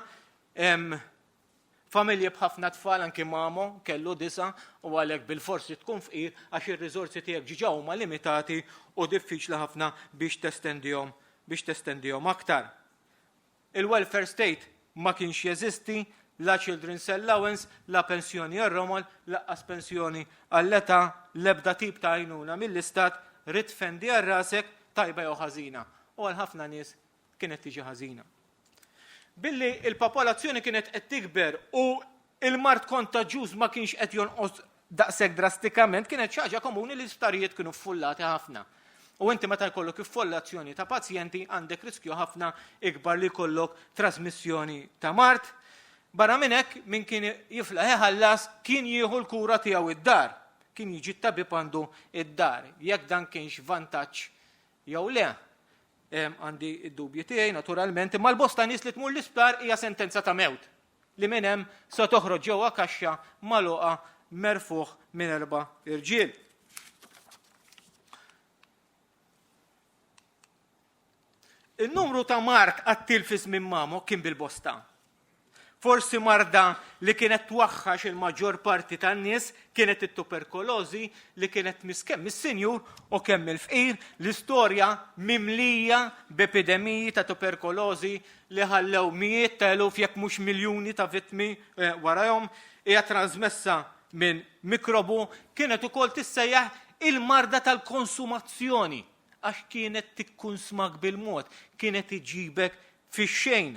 familji b'ħafna tfal anki Mamo kellu 9 u għalhekk bil-forsi tkun fqir għax ir-riżorsi tiegħek ġiġa huma limitati u diffiċli ħafna biex testendihom aktar. Il-welfare state ma kienx jeżisti, la children's allowance, la pensjoni għar-romol, laqqas pensjoni għall-età, l-ebda tip ta' għajnuna mill-istat, rid fendi għar-rasek tajba jew ħażina. U għal ħafna nies kienet tiġi ħażina. Billi il-popolazzjoni kienet qed tikber u il-mart kontaġġuż ma kienx qed jonqos daqshekk drastikament kienet xi ħaġa komuni li l-isptarijiet kienu ffullati ħafna. U inti meta jkollok iffollazzjoni ta' pazjenti għandek riskju ħafna ikbar li jkollok trasmissjoni ta' mart. Barra minn hekk min kien jiflaħ ħallas kien jieħu l-kura tiegħu id-dar. Kien jiġi tabib għandu id-dar. Jekk dan kienx vantaġġ jew le. Għandi id-dubji tiegħi naturalment, imma l-bosta nies li tmur l-isptar hija sentenza ta' mewt. Li minn hemm se toħroġ ġewwa kaxxa magħluqa merfuħ minn 4 irġiel. Il-numru ta' mart għat-tilfis minn mamo kien bil-bosta. Forsi marda li kienet twaħħax il-maġġor parti tan-nies kienet it-tuberkulożi li kienet kemm is-sinjur u kemm il-fqir, l-istorja mimlija b'epidemiji ta' tuberkulożi li ħallew mijiet ta' eluf jekk mhux miljuni ta' vittmi warahom hija trasmessa minn mikrobu kienet ukoll tissejjaħ il-marda tal-konsumazzjoni għax kienet tikkonsmak bil-mod, kienet iġibek fix-xejn.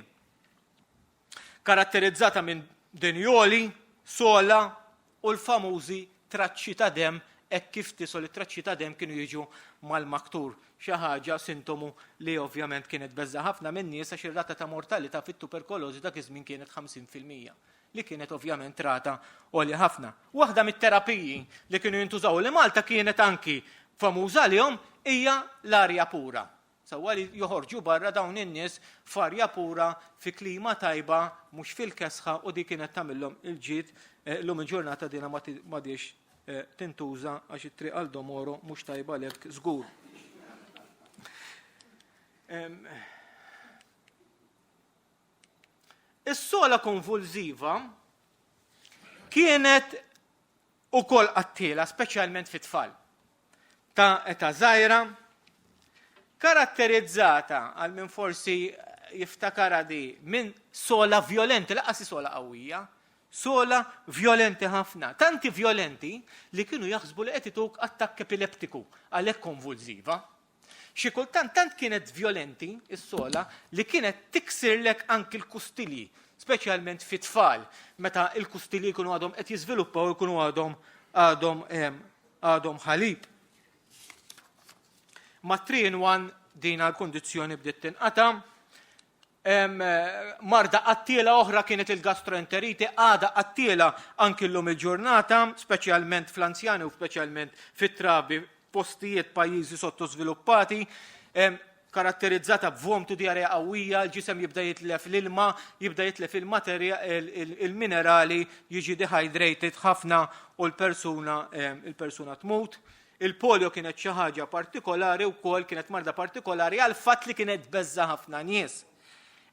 Karatterizzata minn denjoli, sola u l-famużi traċċi ta' dem hekk kif tisol it-traċċi ta' dem kienu jiġu mal-maktur. Xi ħaġa sintomu li ovvjament kienet beżza ħafna minn nies għax ir-rata ta' mortalità fit-tuberkulożi dak iż-żmien kienet 50%, li kienet ovvjament rata għolja ħafna. Waħda mit-terapiji li kienu jintużaw li Malta kienet anki famuża lihom hija l-arja pura. Sewwa li joħorġu barra dawn in-nies f'arja pura fi klima tajba mhux fil-kesħa u dik kienet tagħmilhom il-ġid llum il-ġurnata dina ma diex tintuża għax it-triq għal domoro mhux tajba lek żgur. Is-sola konvulsiva kienet ukoll qattila speċjalment fit-tfal ta' età żgħira karatterizzata għal min forsi jiftakara di minn sola violenti, laqasi sola qawwija, sola violenti ħafna. Tanti violenti li kienu jaħsbu li qed ituk attakk epileptiku għalhekk konvulsiva. Xi kultant tant kienet violenti is-sola li kienet tiksirlek anki l-kustilji, speċjalment fit-tfal, meta l-kustilji jkunu għadhom qed jiżviluppaw jkunu għadhom ħalib. Ma' 3-in-1 din għal-kondizzjoni bdiet tinqata. Marda qattila oħra kienet il-gastroenteriti, għada qattila anki llum il-ġurnata, speċjalment fl-anzjani u speċjalment fit-trabi postijiet pajjiżi sottosviluppati, karatterizzata b'vomtu diarrea qawwija, l-ġisem jibda jitlef l-ilma, jibda jitlef il-materja, il-minerali, jiġi dehydrated ħafna u l-persuna tmut. Il-polio kienet xi ħaġa partikolari wkoll kienet marda partikolari għal fatt li kienet beżza ħafna nies.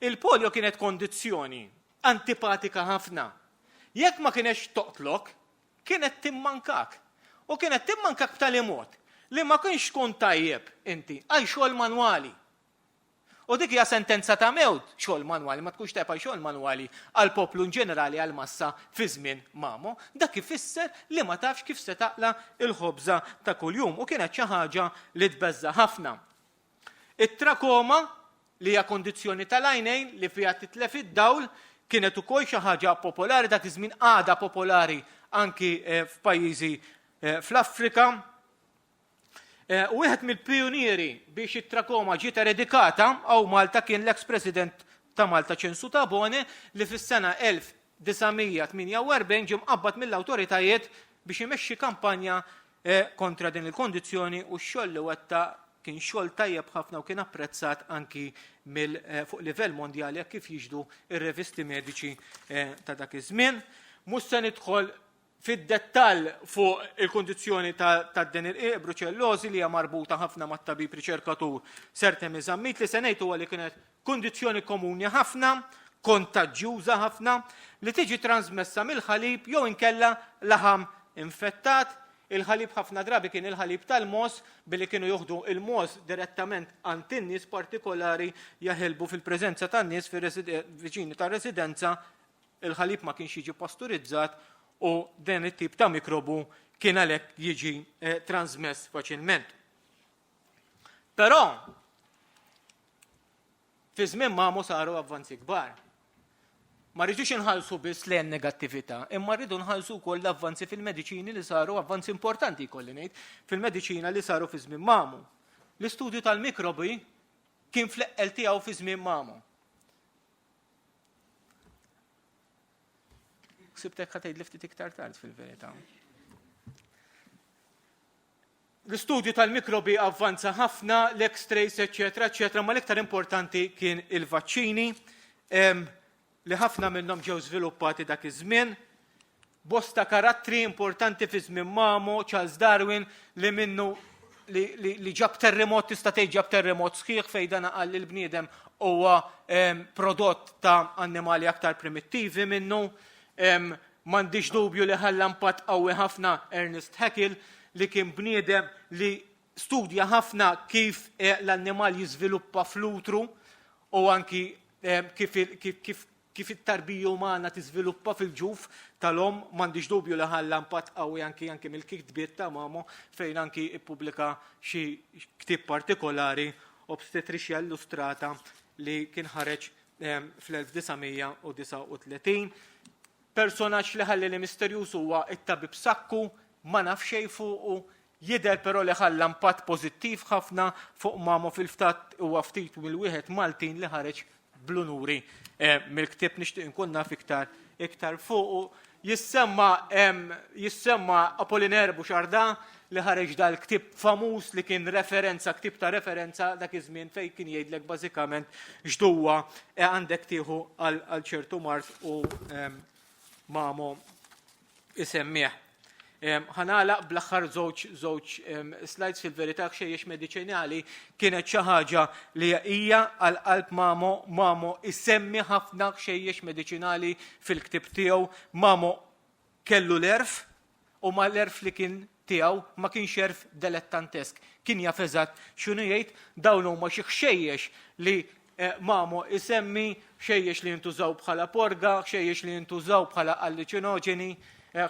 Il-polio kienet kondizzjoni antipatika ħafna. Jekk ma kienx toqtlok, kienet timmankak. U kienet timmankak b'tali mod li ma kienx tkun tajjeb inti għal xogħol manwali. U dik hija sentenza ta' mewt xogħol manwali, ma tkunx tajjeb għal xogħol manwali għal poplu ġenerali għal massa fi żmien mamo, dak ifisser li ma tafx kif se taqla il-ħobża ta' kuljum u kienet xi ħaġa li tbeżza ħafna. It-trakoma li hija kondizzjoni tal-għajnejn li fiha titlef id-dawl kienet ukoll xi ħaġa popolari dak iż-żmien għada popolari anki f'pajjiżi fl-Afrika. Wieħed mill-pionieri biex it-trakoma ġiet eredikata għaw Malta kien l-ex-president ta' Malta Censu Tabone li fis-sena 1948 ġie mqabbad mill-awtoritajiet biex imexxi kampanja kontra din il-kondizzjoni u x-xogħol li wetta kien xogħol tajjeb ħafna u kien apprezzat anki fuq livell mondjali jekk kif jiġdu ir-revisti mediċi ta' dak iż-żmien. Mhux se nidħol fid-dettall fuq il-kondizzjoni ta' din il-bruċellożi li hija marbuta ħafna mat-tabib riċerkatur Sertem Iżammit li se ngħidu li kienet kondizzjoni komuni ħafna, kontaġġjuża ħafna li tiġi trasmessa mill-ħalib jew inkella laħam infettat. Il-ħalib ħafna drabi kien il-ħalib tal-mos billi kienu joħdu il-mos direttament għand in-nies partikolari jaħelbu fil-preżenza tan-nies viċini tar-residenza. Il-ħalib ma kienx jiġi pasturizzat u dan it-tip ta' mikrobu kien għalhekk jiġi trasmess faċilment. Però fi żmien Mamo saru avvanzi kbar. ma rridux inħallsu biss lejn negattività, imma rridu nħallsu wkoll l-avvanzi fil-mediċini li saru, avvanzi importanti jkolli ngħid, fil-mediċina li saru fi żmien Mamu. L-istudju tal-mikrobi kien fl-eqqel tiegħu fi żmien Mamu. Sibtek ħatejd li ftit iktar tard fil-verità. L-istudju tal-mikrobi avvanza ħafna, l-X-rays, eċetera, ma l-iktar importanti kien il-vaċċini li ħafna minnhom ġew żviluppati dak iż-żmien. Bosta karattri importanti fi żmien Mamu, Charles Darwin li minnu li ġab terremot, tista' tgħid ġab terremot sħiħ fejn dan qal li l-bniedem huwa prodott ta' annimali aktar primittivi minnu. M'għandix dubju li ħalla impatt qawwi ħafna Ernest Haeckel li kien bniedem li studja ħafna kif l-annimal jiżviluppa fl-utru u anki kif it-tarbija umana tiżviluppa fil-ġuf tal-om, m'għandix dubju li ħalla impatt qawwi anki mill-kitbiet ta' Mamu fejn anki ippubblika xi ktieb partikolari Obstetricia Illustrata li kien ħareġ fl-1939. Personaġġ li ħalli li misterjus huwa it-tabib Sakku, ma naf xejn fuqu, jidher però li ħalla impatt pożittiv ħafna fuq Mamu fil-ftat huwa ftit mill-wieħed Maltin li ħareġ bl-unuri mill-ktieb nixtieq inkun naf iktar fuq. Jissemma Apollinaire Bouchardin li ħareġ dal-ktieb famuż li kien ktieb ta' referenza dak iż-żmien fejn kien jgħidlek bażikament x'duwa għandek tieħu għal ċertu mart u Mamu isemmih. Ħanalaq bl-aħħar żewġ slides fil-verità xejjex mediċinali kienet xi ħaġa li hija għal qalb Mamu isemmi ħafna xejjex mediċinali fil-ktieb tiegħu. Mamu kellu l-erf u ma l-erf li kien tiegħu ma kienx erf dilettantesk. Kien jaf eżatt x'inhu jgħid dawn huma xi xejjex li Mamu isemmi xejjex li jintużaw bħala porga, xejjex li jintużaw bħala alluċinoġeni,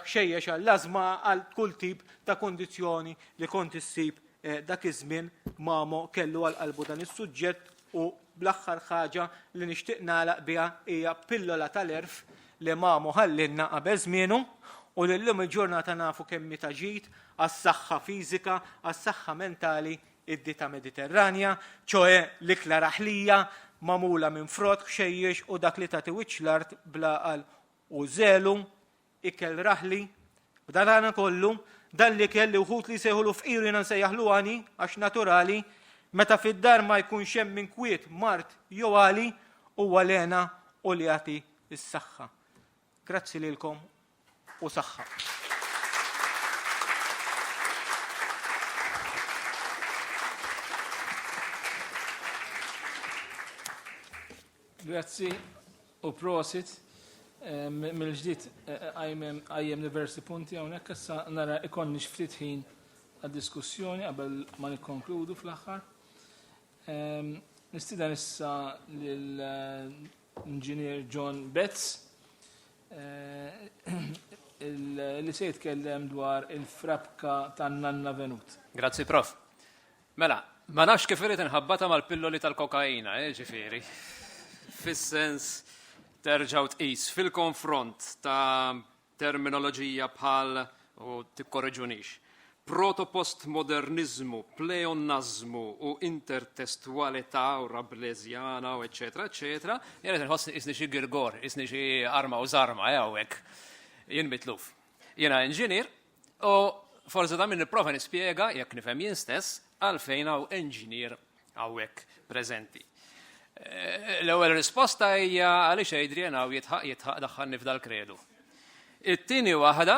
xejjex għall-ażma għal kull tip ta' kondizzjoni li kont issib dak iż-żmien Mamu kellu għal qalbu dan is-suġġett u bl-aħħar ħaġa li nixtieq nagħlaq biha hija pillola tal-erf li Mamu ħallinna qabel żmienu u li llum il-ġurnata nafu kemm ta' ġid għas-saħħa fiżika, għas-saħħa mentali id-dieta Mediterranja, ċoe l-ikla raħlija magħmula minn frott xejjex u dak li tagħti wiċċ l-art blaqal u żelu ikel raħli, b'dan kollu, dan li kelli uħut li seħulu f'qiru jiena nsejjaħlu għani, għax naturali, meta fid-dar ma jkunx hemm minn kwiet mart jew għali huwa lena u li jagħti s-saħħa. Grazzi lilkom u saħħa. Grazzi u prosit. Mill-ġdid għajjem diversi punti hawnhekk issa nara ikonni ftit ħin għad-diskussjoni qabel ma nikkonkludu fl-aħħar. Nistieden issa lill-Inġinier John Betts li se jitkellem dwar il-frabka tan-Nanna Venut. Grazzi, Prof. Mela, ma nafx kif irid inħabbata mal-pilloli tal-kokaina, ġifieri. Fis-sens terġaw tqis fil-konfront ta' terminoloġija bħal u tikkorreġunix. Proto-postmodernizmu, pleonazmu u intertestualità u rableżjana u eċetera, eċetera, jena tinħoss isni xi girgor, isni xi arma u żarma hawnhekk. Jien mitluf. Jiena inġinier u forsi da min nipprova nispjega jekk nifhem jien stess għalfejn hawn inġinier hawnhekk preżenti. L-ewwel risposta hija għaliex Adrian hawn jitħaq daħħalni f'dal kredu. It-tieni waħda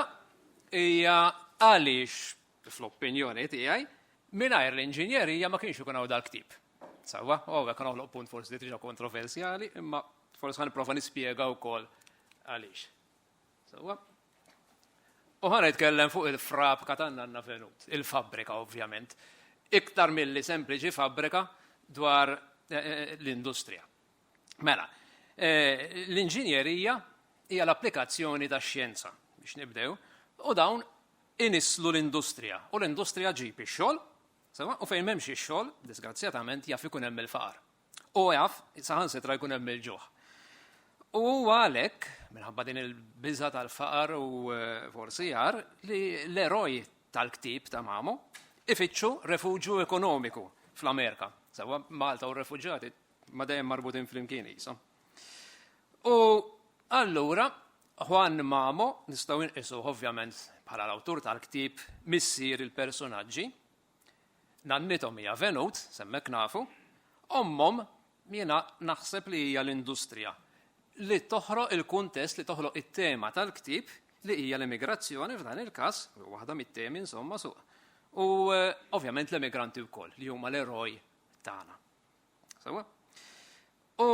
hija għaliex fl-opinjoni tiegħi mingħajr l-inġinjerija ma kienx ikun hawn dal-ktieb. Sewwa, hekk noħloq punt forsi li tiġa kontroversjali, imma forsi ħanipprova nispjega wkoll għaliex. Sewwa. U ħana nitkellem fuq il-frabka tan-Nanna Venut, il-fabbrika ovvjament. Iktar milli sempliċi fabbrika dwar l-industrija. Mela, l-inġinjerija hija l-applikazzjoni tax-xjenza biex nibdew u dawn inislu l-industrija u l-industrija ġib ix-xogħol u fejn m'hemmx ix-xogħol, disgrazzjatament jaf ikun hemm il-faqar. U jaf saħansitra jkun hemm il-ġuħ. U għalhekk minħabba din il-biża tal-faqar u forsi jar li l-eroj tal-ktib ta' Mamo ifittxu refuġju ekonomiku fl-Amerika. Sewa Malta u refuġjati ma dejjem marbutin fl-imkien isa. U allura Juan Mamo nistgħu nqisu ovvjament bħala l-awtur tal-ktib missier il-personaġġi, nannithom hija Venut, semmek nafu, ommhom jiena naħseb li hija l-industrija li toħroq il-kuntest li toħloq it-tema tal-ktib li hija l-immigrazzjoni f'dan il-każ, waħda mit-temi insomma suq. U ovvjament l-immigranti wkoll li huma l-eroj tagħna. Sewa? U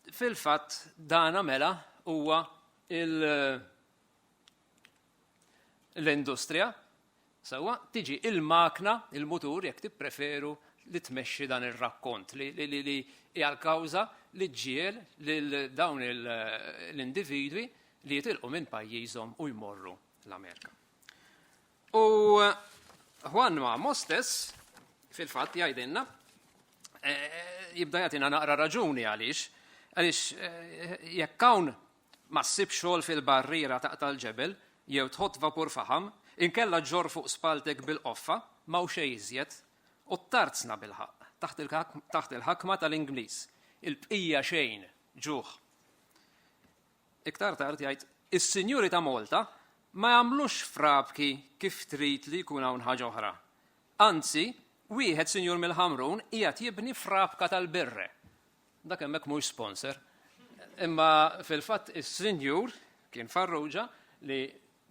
fil-fatt dana mela huwa l-industrija, sewa tiġi il-makna, il-mutur jekk tippreferu li tmexxi dan ir-rakkont li hija l-kawża li ġiel lil dawn l-individwi li jitilqu minn pajjiżhom u jmorru l-Amerika. U Juan Mamo stess fil-fatt jgħidilna jibda jagħtina naqra raġuni għaliex jekk hawn ma ssib xogħol fil-barriera taqta' l-ġebel jew tħodd vapur faħam, inkella ġor fuq spaltek bil-qoffa ma' xejn iżjed u tarzna bil-ħaq taħt il-ħakma tal-Ingliż. Il-bqija xejn ġuħ. Iktar tard jgħid is-Sinjuri ta' Malta ma jagħmlux frabki kif trid li jkun hawn ħaġa oħra. Anzi, wieħed Sinjur mill-Ħamrun qiegħed jibni frabka tal-Birre. Dak hemmhekk mhux sponsor. Imma fil-fatt is-Sinjur kien Farrugia li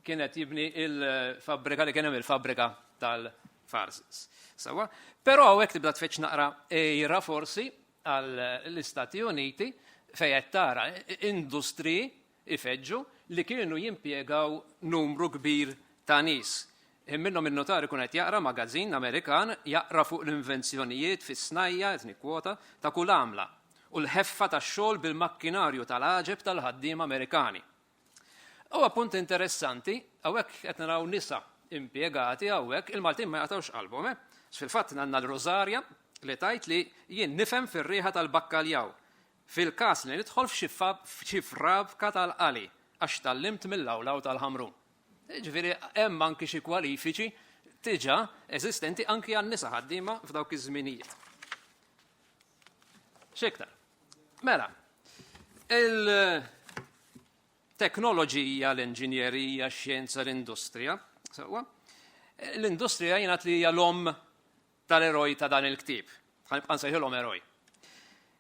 kienet jibni il-fabbrika li kien hemm il-fabbrika tal-Farzis. Sewa, però hawnhekk tibda tfetx naqra ejra forsi għall-Istati Uniti fejn qed tara industriji ifeġġu li kienu jimpjegaw numru kbir ta' nies. Minnhom in-notar ikun qed jaqra magażin Amerikan jaqra fuq l-invenzjonijiet fis-snajja qed nikkwota ta' kull għamla u l-ħeffa tax-xogħol bil-makkinarju tal-għaġeb tal-ħaddiem Amerikani. Huwa punt interessanti, hawnhekk qed naraw nisa impjegati hawnhekk il-Maltin ma jagħtawx qalbhom, fil-fatt għandna l-Rożarja li tajt li jien nifhem fir-rieħa tal-bakkaljaw. Fil-każ li nidħol f'xi frabka tal-qali għax tallimt mill-awlaw tal-Ħamrun. Ġifieri hemm anki xi kwalifiċi diġà eżistenti anki għan-nisa ħaddiema f'dawk iż-żminijiet. X'iktar. Mela, il-teknoloġija, l-inġinjerija, x-xjenza, l-industrija, sewwa. L-industrija jingħad li hija l-omm tal-eroj ta' dan il-ktib. Ħanibqa' nsejħilhom eroj.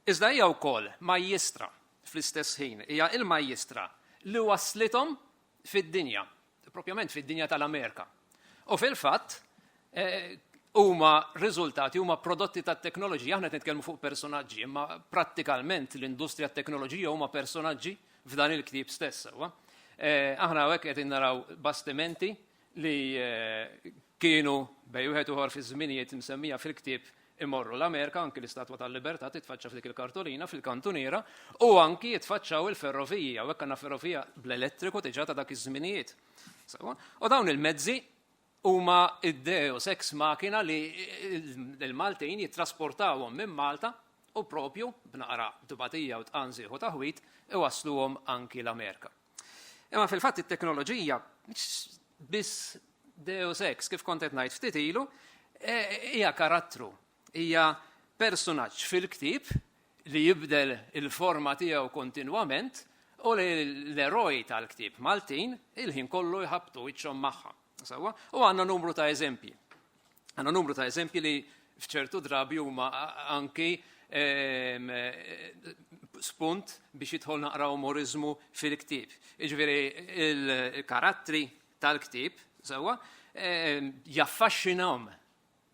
Iżda hija wkoll majjistra fl-istess ħin, hija il-majjistra li waslithom fid-dinja, propjament fid-dinja tal-Amerika. U fil-fatt huma riżultati, huma prodotti tat-teknoloġija, aħna qed nitkellmu fuq personaġġi, imma prattikalment l-industrija tat-teknoloġija huma personaġġi f'dan il-ktib stess. Aħna hekk qed naraw bastimenti li kienu bej wieħed uħor fi żminijiet msemmija fil-ktieb imorru l-Amerika, anki l-Istatwa tal-Libertà titfaċċa f'dik il-kartolina fil-kantuniera u anki jitfaċċaw il-ferrovija, u hekk għandna ferrovija bl-elettriku diġà ta' dak iż-żminijiet. U dawn il-mezzi huma id-deus ex machina li l-Maltin jittrasportawhom minn Malta u propju b'naqra dubatija u tqanżieħ u taħwit iwassluhom anki l-Amerika. Imma fil-fatt it-teknoloġija biss deus ex kif kont qed ngħid ftit ilu hija karattru, hija personaġġ fil-ktieb li jibdel il-forma tiegħu kontinwament u l-eroj tal-ktieb Maltin il-ħin kollu jħabtu wiċċhom magħha. U għandna numru ta' eżempji. Għandna numru ta' eżempji li f'ċertu drabi huma anki spunt biex jidħol naqra umorizmu fil-ktieb. Jiġifieri il-karattri tal-ktieb sewwa jaffaxxinhom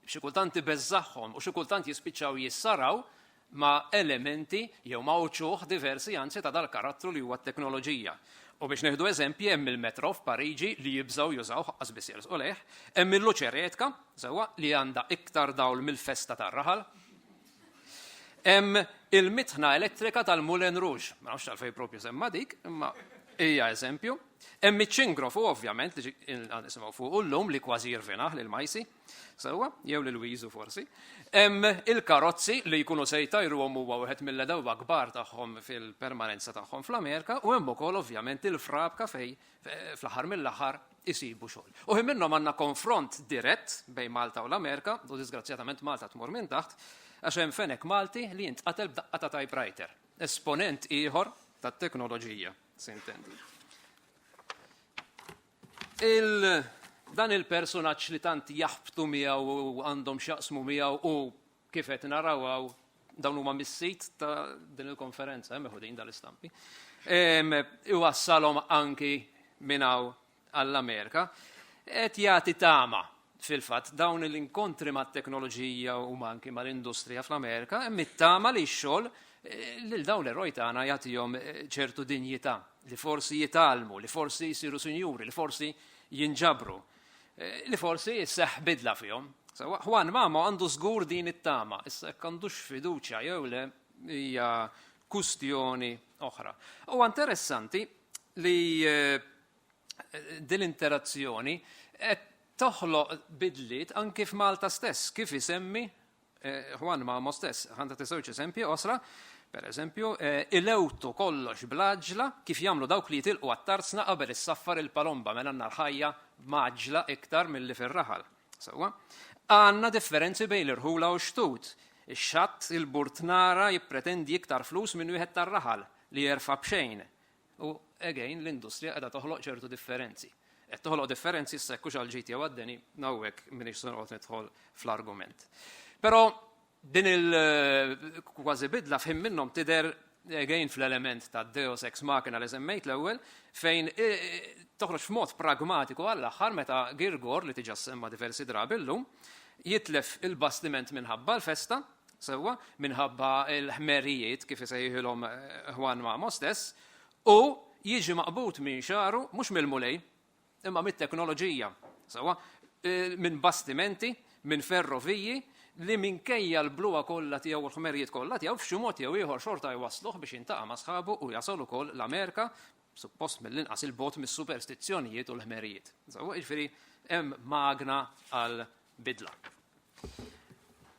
xi kultant ibeżżagħhom u xi kultant jispiċċaw jissaraw ma' elementi jew ma' uċuħ diversi anzi ta' dal-karattru li huwa t-teknoloġija. U biex neħdu eżempji hemm il-metro f'Pariġi li jibżgħu jużaw ħaqqas biss jersqu lejh, hemm il-luċeretka sewwa li għandha iktar dawl mill-festa tar-raħal. Hemm il-mitħna elettrika tal-Moulin Rouge, ma nafx għalfejn proprju semma dik, imma Ija eżempju. Emmi ċingrofu, ovvjament, li nisimaw fuq l-lum li kważi jirvinaħ li l-majsi, sewa, jew li l-wizu forsi. Il-karozzi li jkunu sejtajru huwa wieħed mill-edewwa kbar tagħhom fil-permanenza tagħhom fl-Amerika u hemm ukoll ovvjament il-frabka fej fl-aħħar mill-aħħar isibu xogħol. U minnhom għandna konfront dirett bejn Malta u l-Amerika, u disgrazzjatament Malta tmur minn taħt, għax hemm fenek Malti li jintqatel b'daqqa ta' typewriter, esponent ieħor tat-teknoloġija, sintendi. Dan il-personaġġ li tant jaħbtu miegħu u għandhom xaqsmu miegħu u kif qed narawha dawn huma mis-sit ta' din il-konferenza, hemm din dal-istampi. Iwassalhom anki minn hawn għall-Amerika. Qed jagħti tama fil-fatt dawn l-inkontri mat-teknoloġija u anki mal-industrija fl-Amerika, hemm it-tama li x-xogħol lil dawn l-eroj tagħna jagħtihom ċertu dinjità li forsi jitalmu, li forsi jsiru sinjuri, li forsi jinġabru, li forsi jisseħ bidla fihom. Juan Mamo għandu żgur din it-tama, issa jekk għandux fiduċja jew le hija kustjoni oħra. Huwa interessanti li din l-interazzjoni qed toħloq bidliet anke f'Malta stess, kif isemmi Juan Mamo stess. Ħanta tisewġ eżempju osra, per eżempju, il-ewtu kollox blaġla kif jagħmlu dawk li jitilqu għat-tarzna qabel issaffar il-palomba minn għandna l-ħajja maġla iktar milli fir-raħal. Sewwa. Għandna differenzi bejn l-irħula u x-xtut. Ix-xatt il-burtnara jippretendi iktar flus minn wieħed tar-raħal li jerfa' b'xejn. U again l-industrija qiegħda toħloq ċertu differenzi. Qed toħloq differenzi issa hekk għal ġejt jew għaddeni hawnhekk m'iniex se noqgħod nidħol fl-argument. Però din il-kważi bidla f'him minnhom tidher again fl-element ta' Deus ex machina li semmejt l-ewwel fejn toħroġ f'mod pragmatiku għall-aħħar meta Girgor li tiġa semma diversi drabi llum jitlef il-bastiment minħabba l-festa, sewwa, minħabba l-ħmerijiet kif isejħilhom Juan Mamo stess, u jiġi maqbut minn xaru mhux mill-mulej, imma mit-teknoloġija, sewwa, minn bastimenti, minn ferroviji, li minkejja l-bluwa kollha tiegħu u l-ħmerijiet kollha tiegħu f'xi mod jew ieħor xorta jwassluh biex jintaqa' ma' sħabu u jasal ukoll l-Amerika suppost mill-inqas il-bot mis-superstizzjonijiet u l-ħmerijiet. Jiġifieri hemm magna għal bidla.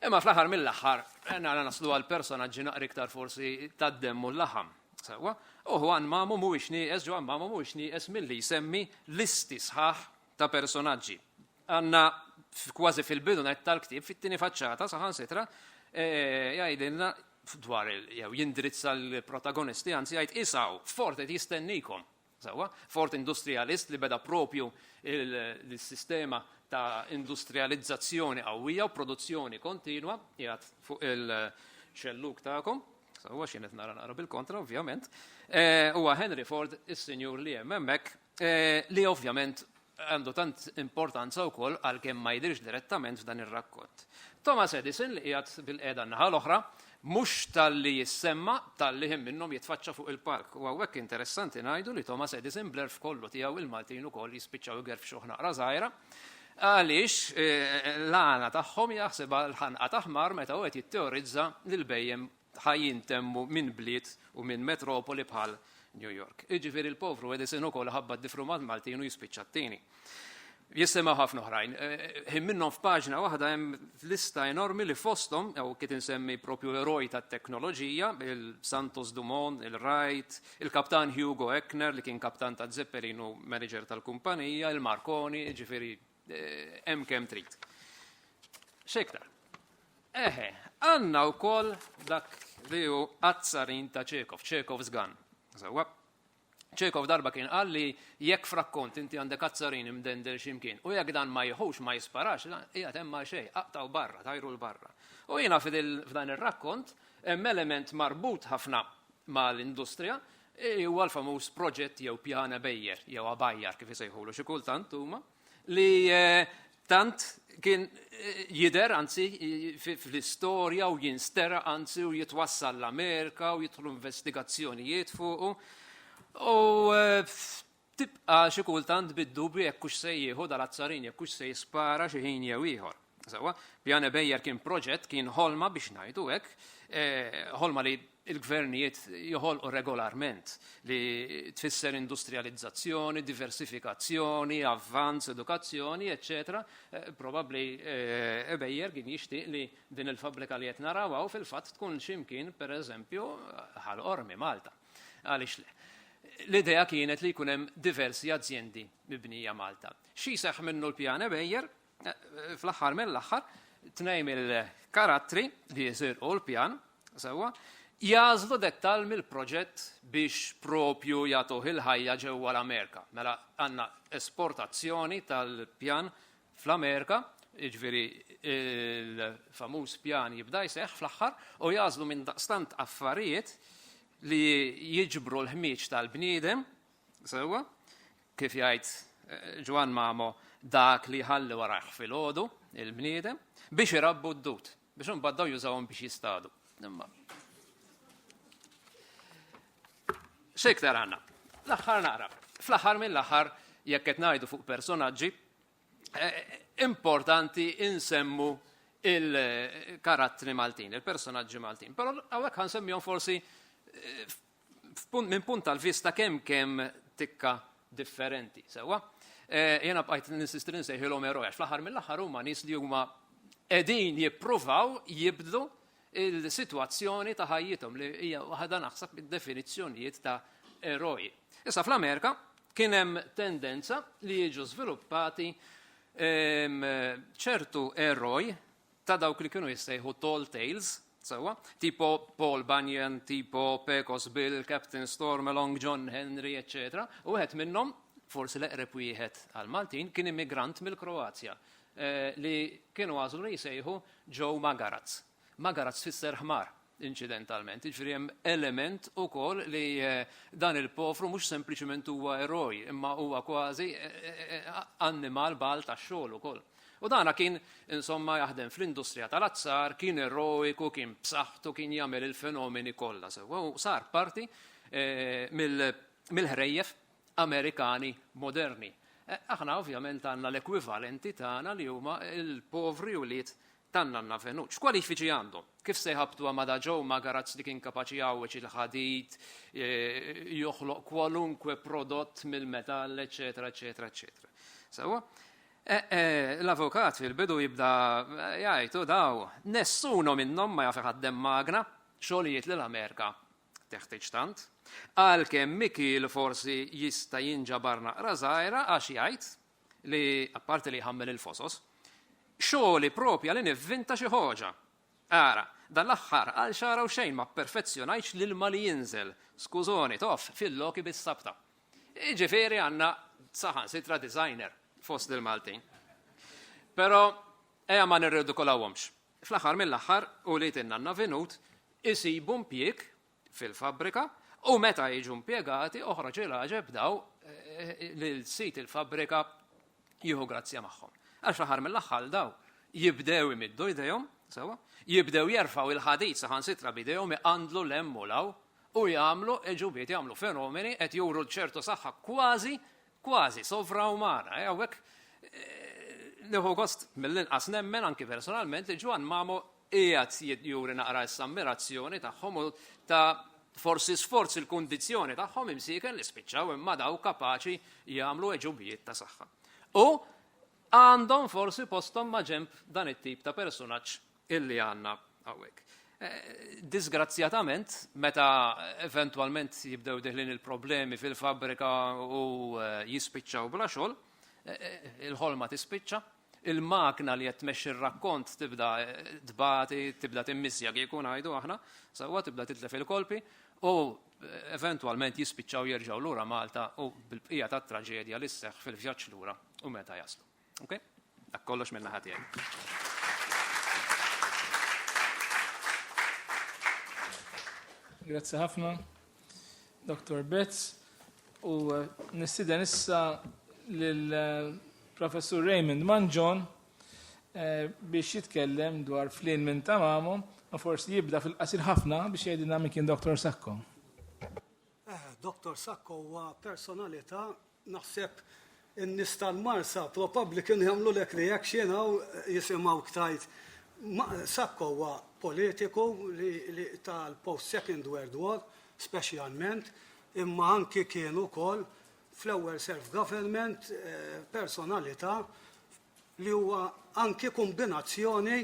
Imma fl-aħħar mill-aħħar nara naslu għal personaġġi naqri iktar forsi tad-demm u l-laħam. U Juan Mamo mhuwiex nieqes milli jsemmi listi sħaħ ta' personaġġi. Għandna kważi fil-bidu tal-ktieb fit-tieni faċċata saħansitra jgħidilna dwar jew jindirizza l-protagonisti anzi jgħid isaw Ford qed jistennikom. Ford industrialist li beda propju il-sistema ta' industrializzazzjoni qawwija u produzzjoni kontinwa jgħid fuq il-xelluk tagħkom. Huwa xi qed nara bil-kontra ovvjament. Huwa Henry Ford is-sinjur li hemm hemmhekk li ovvjament għandu tant importanza wkoll għalkemm ma jidhirx direttament f'dan ir-rakkont. Thomas Edison li qiegħed bil-qiegħda naħa l-oħra mhux tal-li jissemma tal-li hemm minnhom jitfaċċa fuq il-palk. U hawnhekk interessanti ngħidu li Thomas Edison bl-erf kollu tiegħu il-Maltin ukoll jispiċċaw igerf xi naqra żgħira għaliex l-għana tagħhom jaħsibha l-ħanqa ta' ħmar meta qed jitteorizza li l-bejjem ħajjintemmu minn bliet u minn metropoli bħal New York. Iġifieri il-povru Edison ukoll ħabba d-difrumat Maltin u jispiċċa t-tieni. Jissemgħu ħafna oħrajn. Hemm minnhom f'paġna waħda hemm lista enormi li fosthom jew kif insemmi propju eroj tat-teknoloġija, il-Santos Dumont, il-Wright, il-Kaptan Hugo Eckner li kien kaptan ta' Zeppelin u manager tal-kumpanija, il-Marconi, jiġifieri hemm kemm trid. X'iktar. Għandna wkoll dak li hu Azzarin ta' Chekhov's gun. Chekhov darba kien qal li jekk frakkont inti għandek azzarin imdendel x'imkien u jekk dan ma jħux ma jisparax, qiegħed hemm ma xejn, aqtaw barra, tajru l-barra. U jiena f'dan ir-rakkont hemm element marbut ħafna mal-industrija huwa l-famuż proġett jew pjana bejjer jew abajjar kif isejħulu xi kultant huma li tant kien jidher anzi fl-istorja u jinstera anzi u jitwassal l-Amerika u jidħlu investigazzjonijiet fuqu. U tibqa xi kultant bid-dubju jekk hux se jieħu dal-azzarin jekk hux se jispara xi ħin jew ieħor. Pjana bejjer kien proġett kien ħolma biex ngħidu hekk ħolma li il-gvernijiet joħolqu regolarment li tfisser industrializzazzjoni, diversifikazzjoni, avvanz, edukazzjoni, eccetera. Probabbli Bejjer kien jixtieq li din il-fabbrika li qed narawha fil-fatt tkun x'imkien pereżempju ħal Ormi Malta. Għaliex le? L-idea kienet li jkun hemm diversi azzjendi mibnija Malta. Xi seħħ minnu l-pjan Bejjer fl-aħħar mill-aħħar tnejn il-karattri li jisirqu l-pjan sewwa jażlu dettal mill-proġett biex propju jagħtuh il-ħajja ġewwa l-Amerika. Mela għandna esportazzjoni tal-pjan fl-Amerika, jiġifieri il-famuż pjan jibda jseħħ fl-aħħar u jażlu minn daqstant affarijiet li jiġbru l-ħmieġ tal-bniedem sewwa kif jgħid Ġwan Mamo dak li ħalli warajh fil-ħodu il-bniedem biex irabbu d-dud, biex imbagħad jużawhom biex jistadu. X'iktar għandna? L-aħħar nara. Fl-aħħar mill-aħħar jekk qed ngħidu fuq personaġġi importanti insemmu il-karattri Maltin, il-personaġġi Maltin. Però hawnhekk ħansemmihom forsi minn punt tal-vista kemm tikka differenti, sewwa. Jena bqajt ninsistri nsejħilhom erojax. Fl-aħħar mill-aħħar huma nies li huma qegħdin jippruvaw jibdlu il-sitwazzjoni ta' ħajjithom li hija waħda naħseb id-definizzjonijiet ta' eroji. Issa fl-Amerika kien hemm tendenza li jiġu żviluppati ċertu eroj ta' dawk li kienu jissejħu tall tales, sewwa, tipo Paul Bunyan, tipo Pecos Bill, Captain Stormalong, John Henry, eccetera. U wieħed minnhom forsi l-eqreb wieħed għal Maltin kien immigrant mill-Kroazja li kienu għażlu li jsejħu Joe Magaratz. Magaratz fisser ħmar, incidentalment. Jiġifieri hemm element ukoll li dan il-pofru mhux sempliċement huwa eroj, imma huwa kważi annimal bal tax-xogħol ukoll. U dana kien insomma jaħdem fl-industrija tal-azzar, kien eroiku, kien b'saħħtu, kien jagħmel il-fenomeni kollha sewwa u sar parti mill-ħrejjef Amerikani moderni. Aħna ovvjament għandna l-ekwivalenti tagħna li huma il-povri ulied tan-Nanna Venucci. X'kwalifiċi għandhom? Kif se jħabtu għamada Joe Magaratz li kien kapaċi jgħawweġ il-ħadid, joħloq kwalunkwe prodott mill-metall, eċetera, eċetera, eċetera. Sewwa? L-avukat fil-bidu jibda jgħidu daw, nessuno minnhom ma jaf iħaddem magna xogħlijiet lill-Amerika teħtieġ tant, għalkemm Mikiel forsi jista' jinġabar naqra żgħira għax jgħid li apparti li jħammel il-fosos, xogħli propja li nivvinta xi ħoġa. Ara, dan l-aħħar għal xara u xejn ma perfezzjonajx l-ilma li jinżel, skużoni, toff, fil-loki bis-sabta. Ġifieri għandna saħansitra designer fost il-Maltin. Però ejja ma nirridikolawhomx. Fl-aħħar mill-aħħar u li Nanna Venut isibu impjieg fil-fabbrika u meta jiġu impjegati oħra ġilaġa bdaw lil sit il-fabbrika jieħu grazzja magħhom. Għax fl-aħħar mill-aħħar daw jibdew imiddu jdejhom, sewwa, jibdew jerfgħu il-ħadid saħansitra bidejhom iqandlu l-emmulaw u jagħmlu ġubiet jagħmlu fenomeni qed juru ċertu saħħa kważi sovraumana. Hawnhekk nieħu gost mill-inqas nemmen anki personalment li Ġwan Mamo qiegħed juri naqra s-ammirazzjoni tagħhom u ta' forsi sforzi l-kundizzjoni tagħhom imsieken li spiċċaw imma daw kapaċi jagħmlu ġubijiet ta' saħħa. U għandhom forsi postom ma' ġemp dan it-tip ta' personaġġ illi għandna hawnhekk. Disgrazzjatament, meta eventwalment jibdew diħlin il-problemi fil-fabbrika u jispiċċaw bla xogħol, il-ħolma tispiċċa, il-makna li qed tmexxi r-rakkont tibda tbati, tibda timmissja kieku ngħidu aħna, sewwa tibda titlef il-kolpi u eventwalment jispiċċaw jerġgħu lura Malta u bil-bqija tat-traġedja li sseħħ fil-vjaġġ lura u meta jaslu. Okay? Dak kollox minn naħa tiegħi. Grazzi ħafna, Dr. Betz. U nistiden issa lill-Professur Raymond Manjon biex jitkellem dwar flin minn tamamu u forsi jibda fil-qasir ħafna biex jgħidilna min kien Dr. Sacco. Dr. Sacco huwa personalità naħseb in-nies tal-Marsa probabbli kienu jagħmlu lek reaction u jisimgħu ktajt Sacco huwa politiku li tal-post-Second World War, speċjalment, imma anki kienu wkoll fl-ewwel self-government personalità li huwa anki kombinazzjoni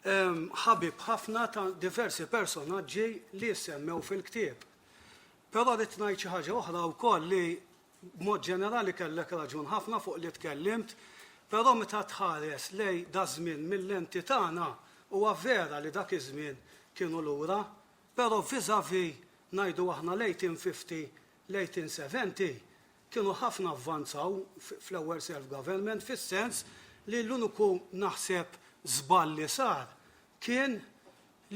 ħabib ħafna ta' diversi personaġġi li jsemmew fil-ktieb. Però rrid ngħid xi ħaġa oħra wkoll li b'mod ġenerali kellek raġun ħafna fuq li tkellimt, però meta tħares lej da żmien mill-lenti tagħna huwa vera li dak iż-żmien kienu lura, però viżavi ngħidu aħna l-1850, l-1870 kienu ħafna avvanzaw fl-ewwel self-government fis-sens li l-uniku naħseb żball li sar kien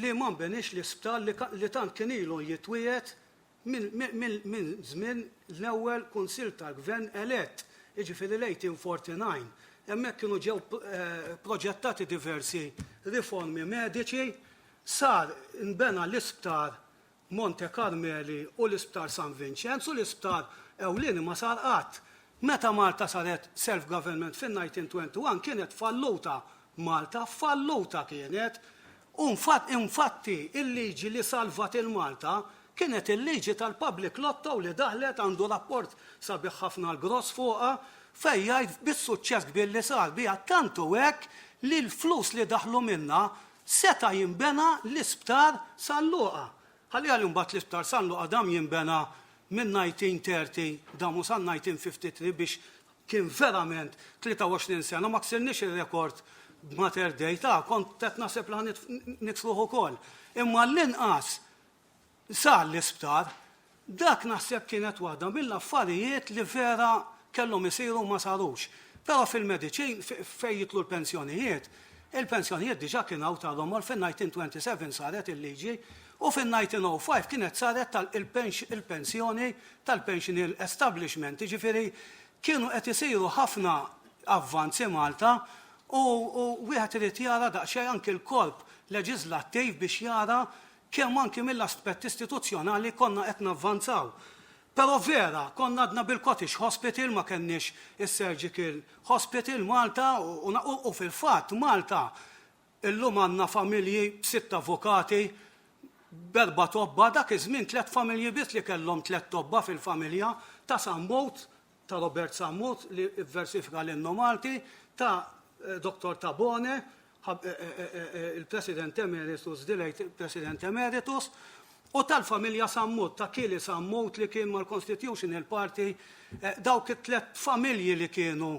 li ma nbenix l-isptar li tant kien ilu jitwiet minn żmien l-ewwel kunsill tal-Gvern elett, jiġifieri l-1849. Hemmhekk kienu ġew proġettati diversi riformi mediċi, sar nbena l-isptar Monte Carmeli u l-isptar San Vincenzo, l-isptar ewlieni ma sar qatt. Meta Malta saret self-government fin-1921 kienet falluta Malta, falluta kienet, u infatti il-liġi li salvat il-Malta kienet il-liġi tal-Public Lotto li daħlet għandu rapport sabiħ ħafna l-gross fuqha fejn jgħid bis-suċċess kbir li sar biha tantu hekk li l-flus li daħlu minnha seta' jinbena l-isptar San-Luqa. Ħalli għal imbagħad l-isptar San-Luqa dam jinbena minn 1930 damu san 1953 biex kien verament 23 sena ma ksirniex ir-rekord b'Mater Dei ta' kont qed naħseb li niksruh ukoll. Imma l-inqas sar l-isptar, dak naħseb kienet waħda mill-affarijiet li vera kellhom isiru ma sarux. Però fil-mediċin fejn jitlu l-pensjonijiet, il-pensjonijiet diġà kien hawn talhom fin-1927 saret il-liġi u fin-1905 kienet saret il-pensjoni tal-pensional establishment. Jiġifieri kienu qed isiru ħafna avvanzi Malta u wieħed irid jara daqsxejn anke l-korp leġislattiv biex jara kemm anke mill-aspett istituzzjonali konna qed navvanzaw. Però vera, konna għadna bil-Cottage Hospital ma kenniex is-Surgical Hospital Malta u fil-fatt Malta illum għandna familji b'6 avukati b'4 tobba, dak iż-żmien 3 familji biss li kellhom 3 tobba fil-familja ta' Sammut, ta' Robert Sammut li versifika l-innu Malti, ta' Dr. Tabone, il-President Emeritus, dilejt il-President Emeritus, u tal-familja Sammut, ta' Kili Sammut li kien mal-Constitutional Party, dawk it-3 familji li kienu,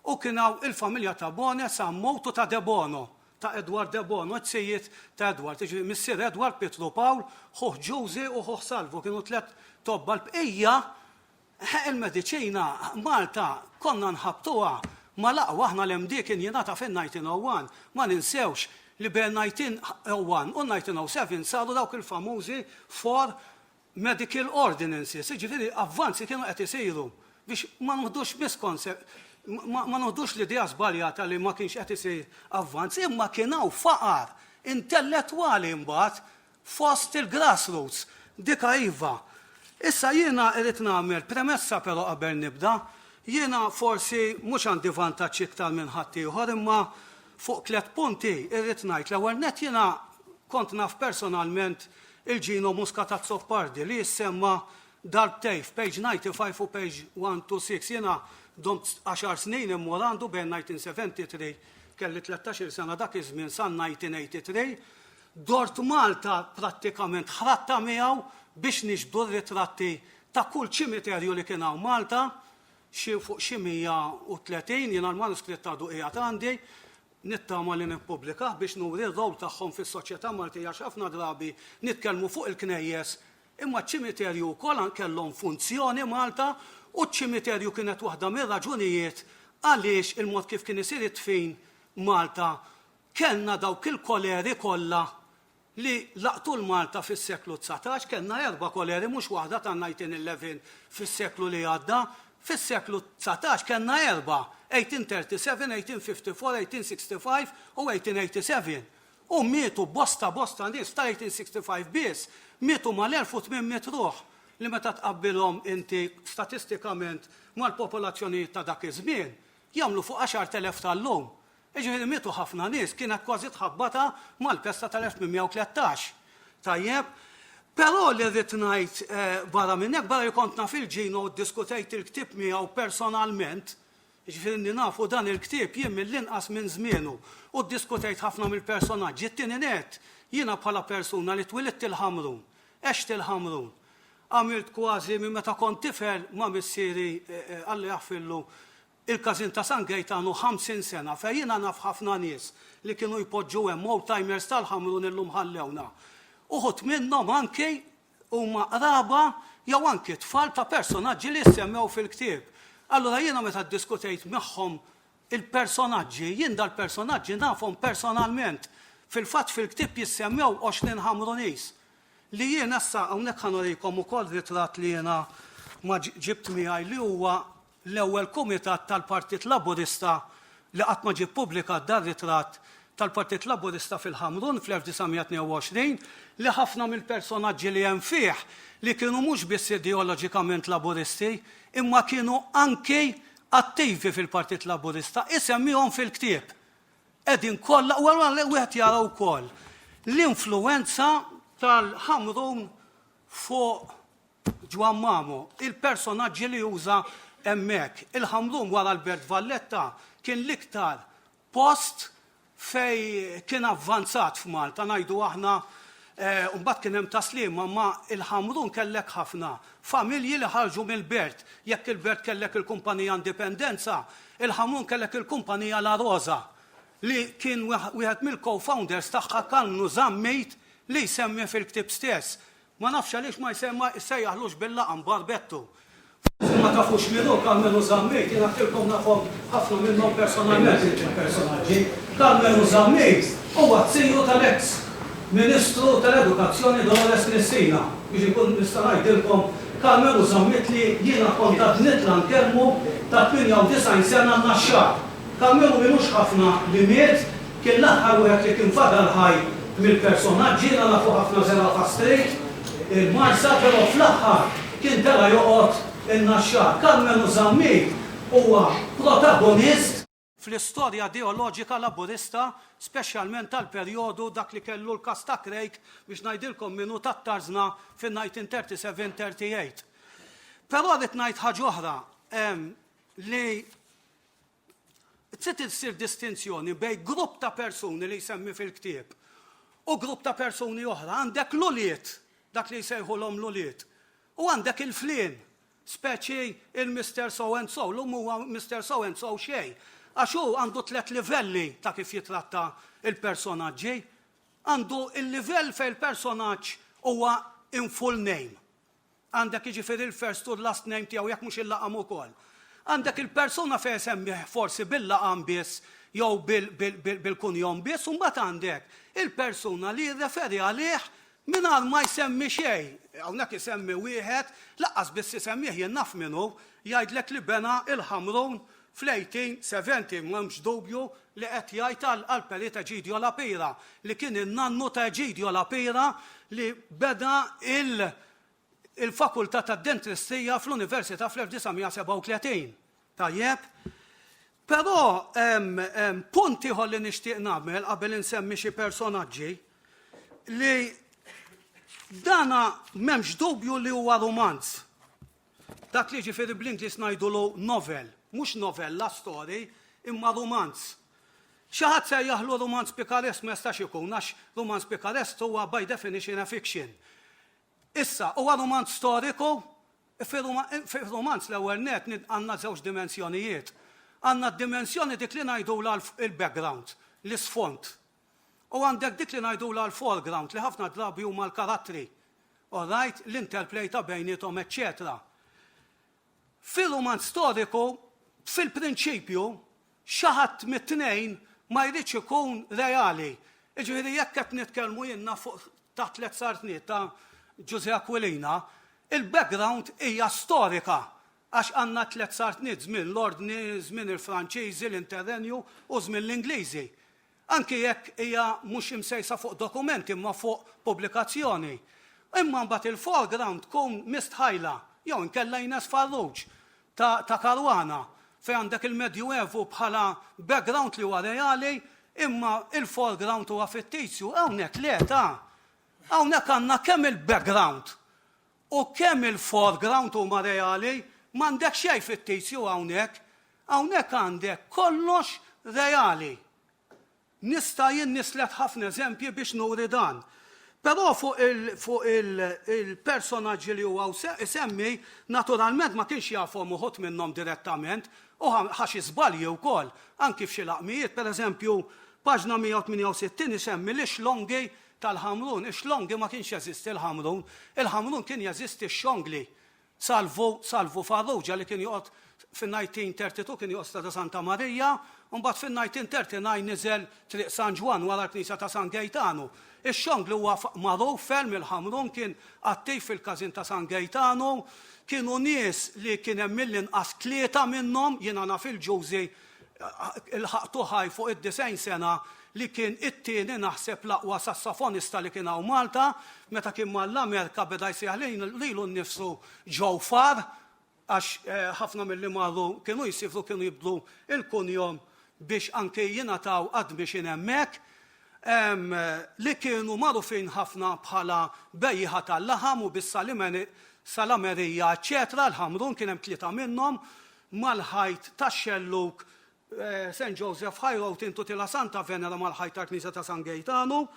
u kienaw il-familja Tabone, Sammut u ta' Debono, ta' Edward Debono, t-sejjiet ta' Edward, Missir Edward, Petru Paul, ħuħ Ġuzi u ħuħ Salvo, kienu 3 tobba l-bqija, il-mediċina Malta konna nħabtuha ma laqwa aħna l-MD kien jingħata fin-1901, ma ninsewx li bejn 1901 u 1907 saru dawk il-famużi for medical ordinances, jiġifieri avvanzi kienu qed isiru biex ma nħoddux ma nħoddux l-idea żbaljata li ma kienx qed isir avvanzi, imma kien hawn faqar intellettwali mbagħad fost il-grassroots dika iva. Issa jiena irrid nagħmel premessa però qabel nibda, jiena forsi mhux għandi vantaġġ iktar minn ħadd ieħor imma fuq 3 punti irrid ngħid l-ewwel nett jiena kont naf personalment il-Gino Muscatazzo Pardi li jissemma darbtej f'page 95 u page 126. Jiena domt 10 snin immur għandu bejn 1973 kelli 13 sena dak iż-żmien sa 1983. Dort Malta prattikament ħratta miegħu biex niġbdu ritratti ta' kull ċimiterju li kien hawn Malta, fuq xi 130 jiena l-manuskritt għadu qiegħed għandi, nittama li nippubblika biex nuri r-rol tagħhom fis-soċjetà Maltija ħafna drabi nitkellmu fuq il-knejjes, imma ċ-ċimiterju wkoll kellhom funzjoni Malta u ċ-ċimiterju kienet waħda mir-raġunijiet għaliex il-mod kif kien isir it-tfin Malta kellna dawk il-koleri kollha li laqtu l-Malta fis-seklu 19, kellna 4 koleri mhux waħda ta' 1911 fis-seklu li għadda, fis-seklu 19 kellna 4, 1837, 1854, 1865 u 1887. U mietu bosta nies ta' 1865 biss, mietu mal-1800 ruħ li meta tqabbilhom inti statistikament mal-popolazzjoni ta' dak iż-żmien jagħmlu fuq 10,000 tal-lum. Ġifieri mietu ħafna nies kienet kważi tħabbata mal-pesta tal-1813. Tajjeb, però li rrid ngħid barra minn hekk barra jkontna fil-ġino ddiskutejt il-ktieb miegħu personalment, ġifieri nafu dan il-ktieb jien mill-inqas minn żmienu u ddiskutejt ħafna mill-personaġġi. It-tieni nett jiena bħala persuna li twilidt il-Ħamrun, għext il-Ħamrun. Għamilt kważi minn meta kont tifel ma' missieri Alla jaħfillu il-każin ta' San Gaetano 50 sena, fejn jiena naf ħafna nies li kienu jpoġġu hemm old-timers tal-Ħamrun illum ħallewna. Uħud minnhom anke huma qraba jew anke tfal ta' personaġġi li jsemmew fil-ktieb. Allura jiena meta ddiskutejt magħhom il-personaġġi, jien dal-personaġġi nafhom personalment. Fil-fatt fil-ktieb jissemmew 20 Ħamrunis. Li jien issa hawnhekk ħanurikom ukoll ritratt li jiena ma ġibt miegħi li huwa l-ewwel kumitat tal-Partit Laburista li qatt ma ġie ppubblikat dan ritratt tal-Partit Laburista fil-Ħamrun fl-1922 li ħafna mill-personaġġi li hemm fih li kienu mhux biss ideoloġikament laburisti, imma kienu anke attivi fil-Partit Laburista, isemmihom fil-ktieb. Qegħdin kollha u wieħed jara wkoll l-influwenza tal-Ħamrun fuq Ġwan Mamo, il-personaġġi li juża hemmhekk. Il-Ħamrun wara Albert Valletta kien l-iktar post fej kien avvanzat f'Malta, ngħidu aħna, mbagħad kien hemm taslima, ma il-Ħamrun kellek ħafna familji li ħarġu mill-Bert. Jekk il-Bert kellek il-Kumpanija Indipendenza, il-Ħamrun kellek il-Kumpanija La Rosa li kien wieħed mill-co-founders tagħha Kalnu Żammejt li jsemmi fil-ktieb stess. Ma nafx għaliex ma jsejjaħlux bil-laqam Barbettu. Ma tafux minnu Kalnu Żammejt, jien għattilkom nafhom ħafna minnhom personalment il-personaġġi. Kalnu Żammejt huwa tziju tal-ex Ministru tal-Edukazzjoni Dolores Messina. Biex ikun nista' ngħidilkom Kalnu Żammejt li jiena kont qed nitla nkellmu ta' 98 sena n-naxxar. Kalnu minux ħafna li miet kien l-aħħar wieħed li kien fadal ħaj mill-personaġġi jiena nafu ħafna żera ta' strejt, il-Marsa però fl-aħħar kien tara joqgħod in-naxxar. Kalnu Żammejt huwa protagonist fl-istorja ideoloġika laburista, speċjalment tal-perjodu dak li kellu l-kas ta' Krejk biex ngħidilkom minnu tat-tarzna fin-1937-38. Però rrid ngħid ħaġa oħra li trid issir distinzjoni bejn grupp ta' persuni li jsemmi fil-ktieb u grupp ta' persuni oħra. Għandek l-uliet, dak li jsejħulhom l-uliet, u għandek il-flien, speċi il-Mr. So-and-so, l-lum huwa Mr. So-and-so xejn. Għax hu għandu 3 livelli ta' kif jitratta il-personaġġi. Għandu il-livell fejn il-personaġġ huwa in full name. Għandek jiġifieri il-first u last name tiegħu jekk mhux il-laqam ukoll. Għandek il-persuna fejn semmih forsi bil-laqam biss jew bil-kunjom biss, u mbagħad għandek il-persuna li jirreferi għalih mingħajr ma jsemmi xejn. Hawnhekk isemmi wieħed, laqqas biss isemmih jien naf minnu, jgħidlek li bena il-Ħamrun fl-1870 m'hemmx dubju li qed jgħid għall-peri ta' Egidio Lapira li kien in-nannu ta' Egidio Lapira li beda il-fakultà tad-dentristija fl-Università fl-1937. Tajjeb? Però punt ieħor li nixtieq nagħmel qabel insemmi xi personaġġi li dana m'hemmx dubju li huwa romanz. Dak li ġifieri bl-Ingliż ngħidulu novel, mhux novella story, imma romanz. Xi ħadd se jaħlu romanz pikarest ma jistax ikun għax romanz pikarest huwa by definition a fiction. Issa, huwa romanz storiku, fir-romanz l-ewwel net għandna żewġ dimensjonijiet. Għandna d-dimensjoni dik li ngħidula l-background, l-isfond. U għandek dik li ngħidula l-foreground li ħafna drabi huma l-karattri. All right, l-interplay ta' bejniethom, eċċetera. Fil-romanz storiku, fil-prinċipju, xi ħadd mit-tnejn ma jridx ikun reali. Jiġifieri jekk qed nitkellmu jiena fuq ta' 3 sartniet ta' Giuseppe Aquilina, il-background hija storika għax għandna 3 sartniet żmien l-ordni, żmien il-Franċiżi, l-Interrenju u żmien l-Ingliżi. Anke jekk hija mhux imsejsa fuq dokumenti imma fuq pubblikazzjoni. Imma mbagħad il-foreground tkun mistħajla jew inkella Ines Farrugia ta' Karwana fejn għandek il-Medjuevu bħala background li huwa reali, imma il-foreground huwa fittizju. Hawnhekk le ta' hawnhekk għandna kemm il-background u kemm il-foreground huma reali, m'għandek xejn fittizju hawnhekk. Hawnhekk għandek kollox reali. Nista' jien nislet ħafna eżempji biex nuri dan. Però fuq il-personaġġi li huwa semmi, naturalment ma kienx jafhom uħud minnhom direttament, u ħax iżbalji wkoll, anki f'xi laqmijiet, pereżempju, paġna 168 isemmi l-ixlongi tal-Ħamrun. Ix-xlongi ma kienx jeżisti l-Ħamrun, il-Ħamrun kien jeżisti x-xongli. Salvu Farrugia li kien joqgħod fin-1932 kien joqgħod ta' Santa Marija, u mbagħad fin-1939 niżel triq San Ġwan wara l-Knisja ta' San Gaetano. Ix-xongli huwa magħruf ferm il-Ħamrun kien attiv fil-każin ta' San Gaetano, kienu nies li kien hemm mill-inqas tlieta minnhom, jiena naf il-Ġużi il-ħaqtu ħaj fuq id-90 sena li kien it-tieni naħseb l-aqwa sassafonista li kien hawn Malta, meta kien mal-Amerika beda jsejħ lilu nnifsu Joe Farr, għax ħafna mill-li marru kienu jisifru kienu jibdlu il-kunjom biex anke jingħataw għad biex hemmhekk, li kienu magħrufin ħafna bħala bejħa tal-laħam u bis-salamerija, eċetera. L-Ħamrun kien hemm tlieta minnhom mal-ħajt tax-Xelluk St. Joseph High Road into Tila Santa Venera mal-ħajt tal-Knisja ta' San Gaetano.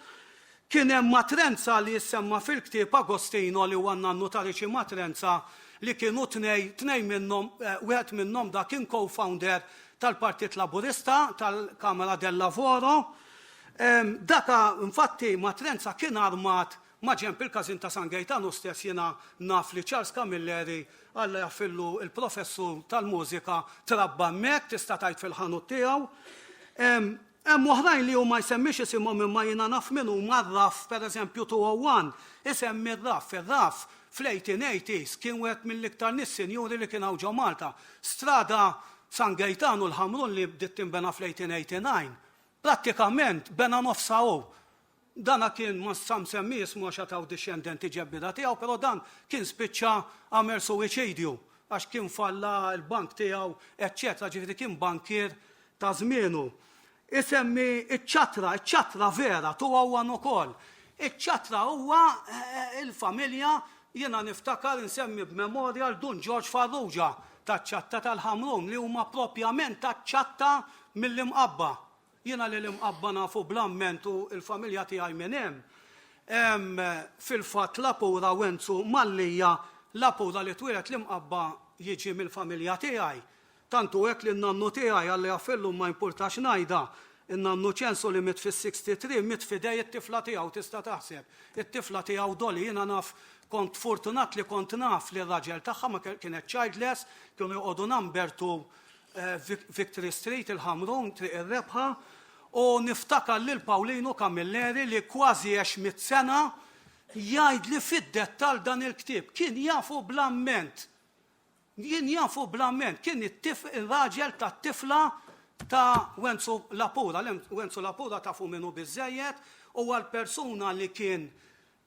Kien hemm matrenza li jissemma fil-ktieb Agostino li huwa nannu tariċi matrenza li kienu tnej minnhom, wieħed minnhom da kien co-founder tal-Partit Laburista tal-Kamera del Lavoro. Daka infatti matrenza kien armat ma' ġenb il-każin ta' San Gaetano stess jiena naf li Charles Camilleri Alla jaffillu il-professur tal-mużika trabba hemmhekk tista' tgħid fil-ħanut tiegħu. Hemm oħrajn li huma jsemmix isimhom imma jiena naf minnu mar-Raf pereżempju 201 isemmi r-Raf. Ir-Raf fl-1880s kien wieħed mill-iktar nies sinjuri li kien hawn ġew Malta. Strada San Gaetano l-Ħamrun li bdiet tinbena fl-1889. Prattikament bena nofsa hu. Dana kien ma sam semmi jismu għax taw discendenti ġebbida tiegħu, però dan kien spiċċa għamel suwiċidju għax kien falla l-bank tiegħu, eċċetera, ġifieri kien bankier ta' żmienu. Isemmi iċ-ċatra vera tugħu ukoll. Iċ-ċatra huwa il-familja jiena niftakar insemmi b'memorja l-Dun George Farrugia taċ-ċatta tal-Ħamrun li huma propjament taċ-ċatta mill-imqabba. Jiena li l-imqabba nafu bl-amment u l-familja tiegħi minn hemm. Fil-fatt Lapura Wenzu Mallija Lapura li twilet l-imqabba jiġi mill-familja tiegħi. Tantu hekk li n-nannu tiegħi għalli għaffillu ma importax ngħidha. In-nannu ċensu li mit fis-63 mit fidej it-tifla tiegħu tista' taħseb. It-tifla tiegħu Doli jiena naf kont fortunat li kont naf li r-raġel tagħha ma kienet childless, kienu joqogħdu number 2 Victory Street il-Ħamrun triq ir-rebħa u niftakar lil Paulino Camilleri li kważi 100 sena jgħidli fid-dettall dan il-ktieb. Kien jafu bl-amment. Kien ir-raġel tat-tifla ta' Wenzu Lapura. Wenzu Lapura tafu minnu biżżejjed u għal-persuna li kien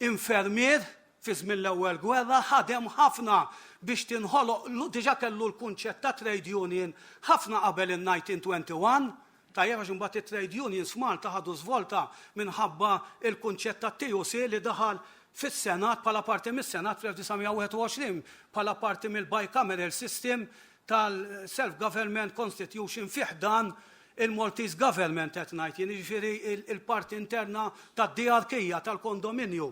infermier fi żmien l-ewwel gwerra ħadem ħafna biex tinħoloq diġà kellu l-kunċett ta' trade union ħafna qabel in-1921. Tajjeb għax imbagħad it-trade unions f'Malta ħadu żvolta minħabba l-kunċett ta' TUC li daħal fis-Senat bħala parti mis-Senat fl-1921 bħala parti mill-bicameral system tal-self-government constitution fih dan il-Maltese government qed ngħid, jiġifieri il-parti interna tad-diarkija tal-kondominju.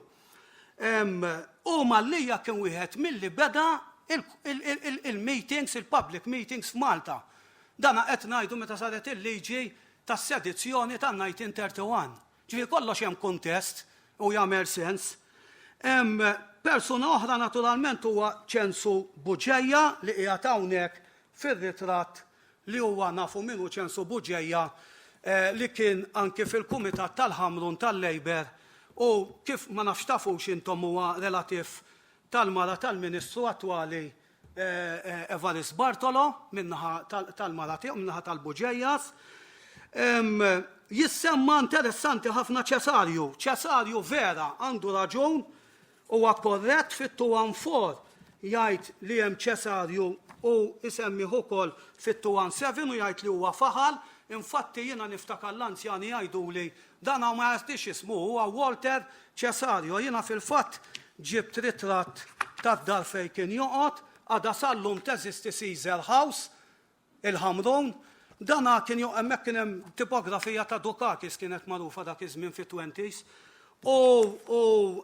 U Mallija kien wieħed milli beda il-meetings, il-public meetings f'Malta. Dana qed ngħidu meta saret il-liġi tas-sedizzjoni tan-1931. Ġifieri kollox hemm kuntest u jagħmel sens. Persuna oħra naturalment huwa Ċensu Buġejja li qiegħed hawnhekk fir-ritratt li huwa nafu minnu Ċensu Buġejja li kien anke fil-Kumitat tal-Ħamrun tal-Labor u kif ma nafx tafux intom huwa relativ tal-mara tal-Ministru attwali Evarist Bartolo minnaħa tal-mara tiegħu minnaħa tal-Buġejjas. Jissemma interessanti ħafna Ċesarju vera għandu raġun huwa korrett fit-214 jgħid li hemm ċesarju u isemmiħ ukoll fit-217 u jgħid li huwa faħal. Infatti jiena niftakar l-anzjani jgħiduli dan ma jgħidix ismu huwa Walter Cesarju. Jiena fil-fatt ġibt ritratt tad-dar fejn kien joqgħod, għadha sal-lum teżisti Caesar House, il-Ħamrun. Dana kien hemmhekk kien hemm tipografija ta' Dukakis kienet magħrufa dak iż-żmien fit-20s. U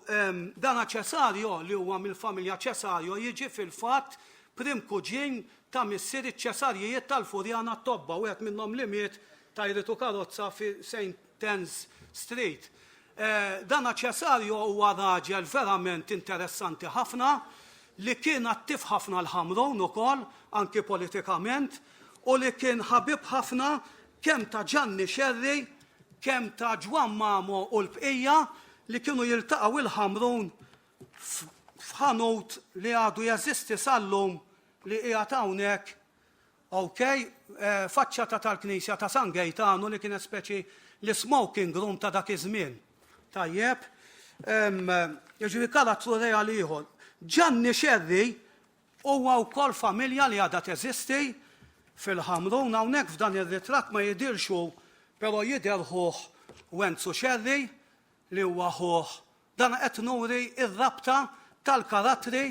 dana Cesarju li huwa mill-familja Cesarju jiġi fil-fatt prim kuġin ta' missier iċ-Ċesarjijiet tal-Furjana t-Tobba, u għet minnom li miet ta' jritu karozza fi St. Tens Street. Dana Cesarju huwa raġel verament interessanti ħafna li kien attiv ħafna l-Ħamrun ukoll, anki politikament, u li kien ħabib ħafna kemm ta' Gianni Scerri, kemm ta' Ġwan Mamo u l-bqija li kienu jiltaqgħu il-Ħamrun f'ħanut li għadu jeżisti sal-lum li qiegħed hawnhekk, faċċata tal-Knisja ta' San Gaetano li kienet speċi l-smoking room ta' dak iż-żmien. Tajjeb, jiġri karattru reali ieħor. Gianni Scerri huwa wkoll familja li għadha teżisti fil-Ħamrun hawnhekk f'dan ir-ritratt ma jidhirxu, però jidher ħuh Wenzu Scerri li huwa ħuh. Dan qed nuri r-rabta tal-karattri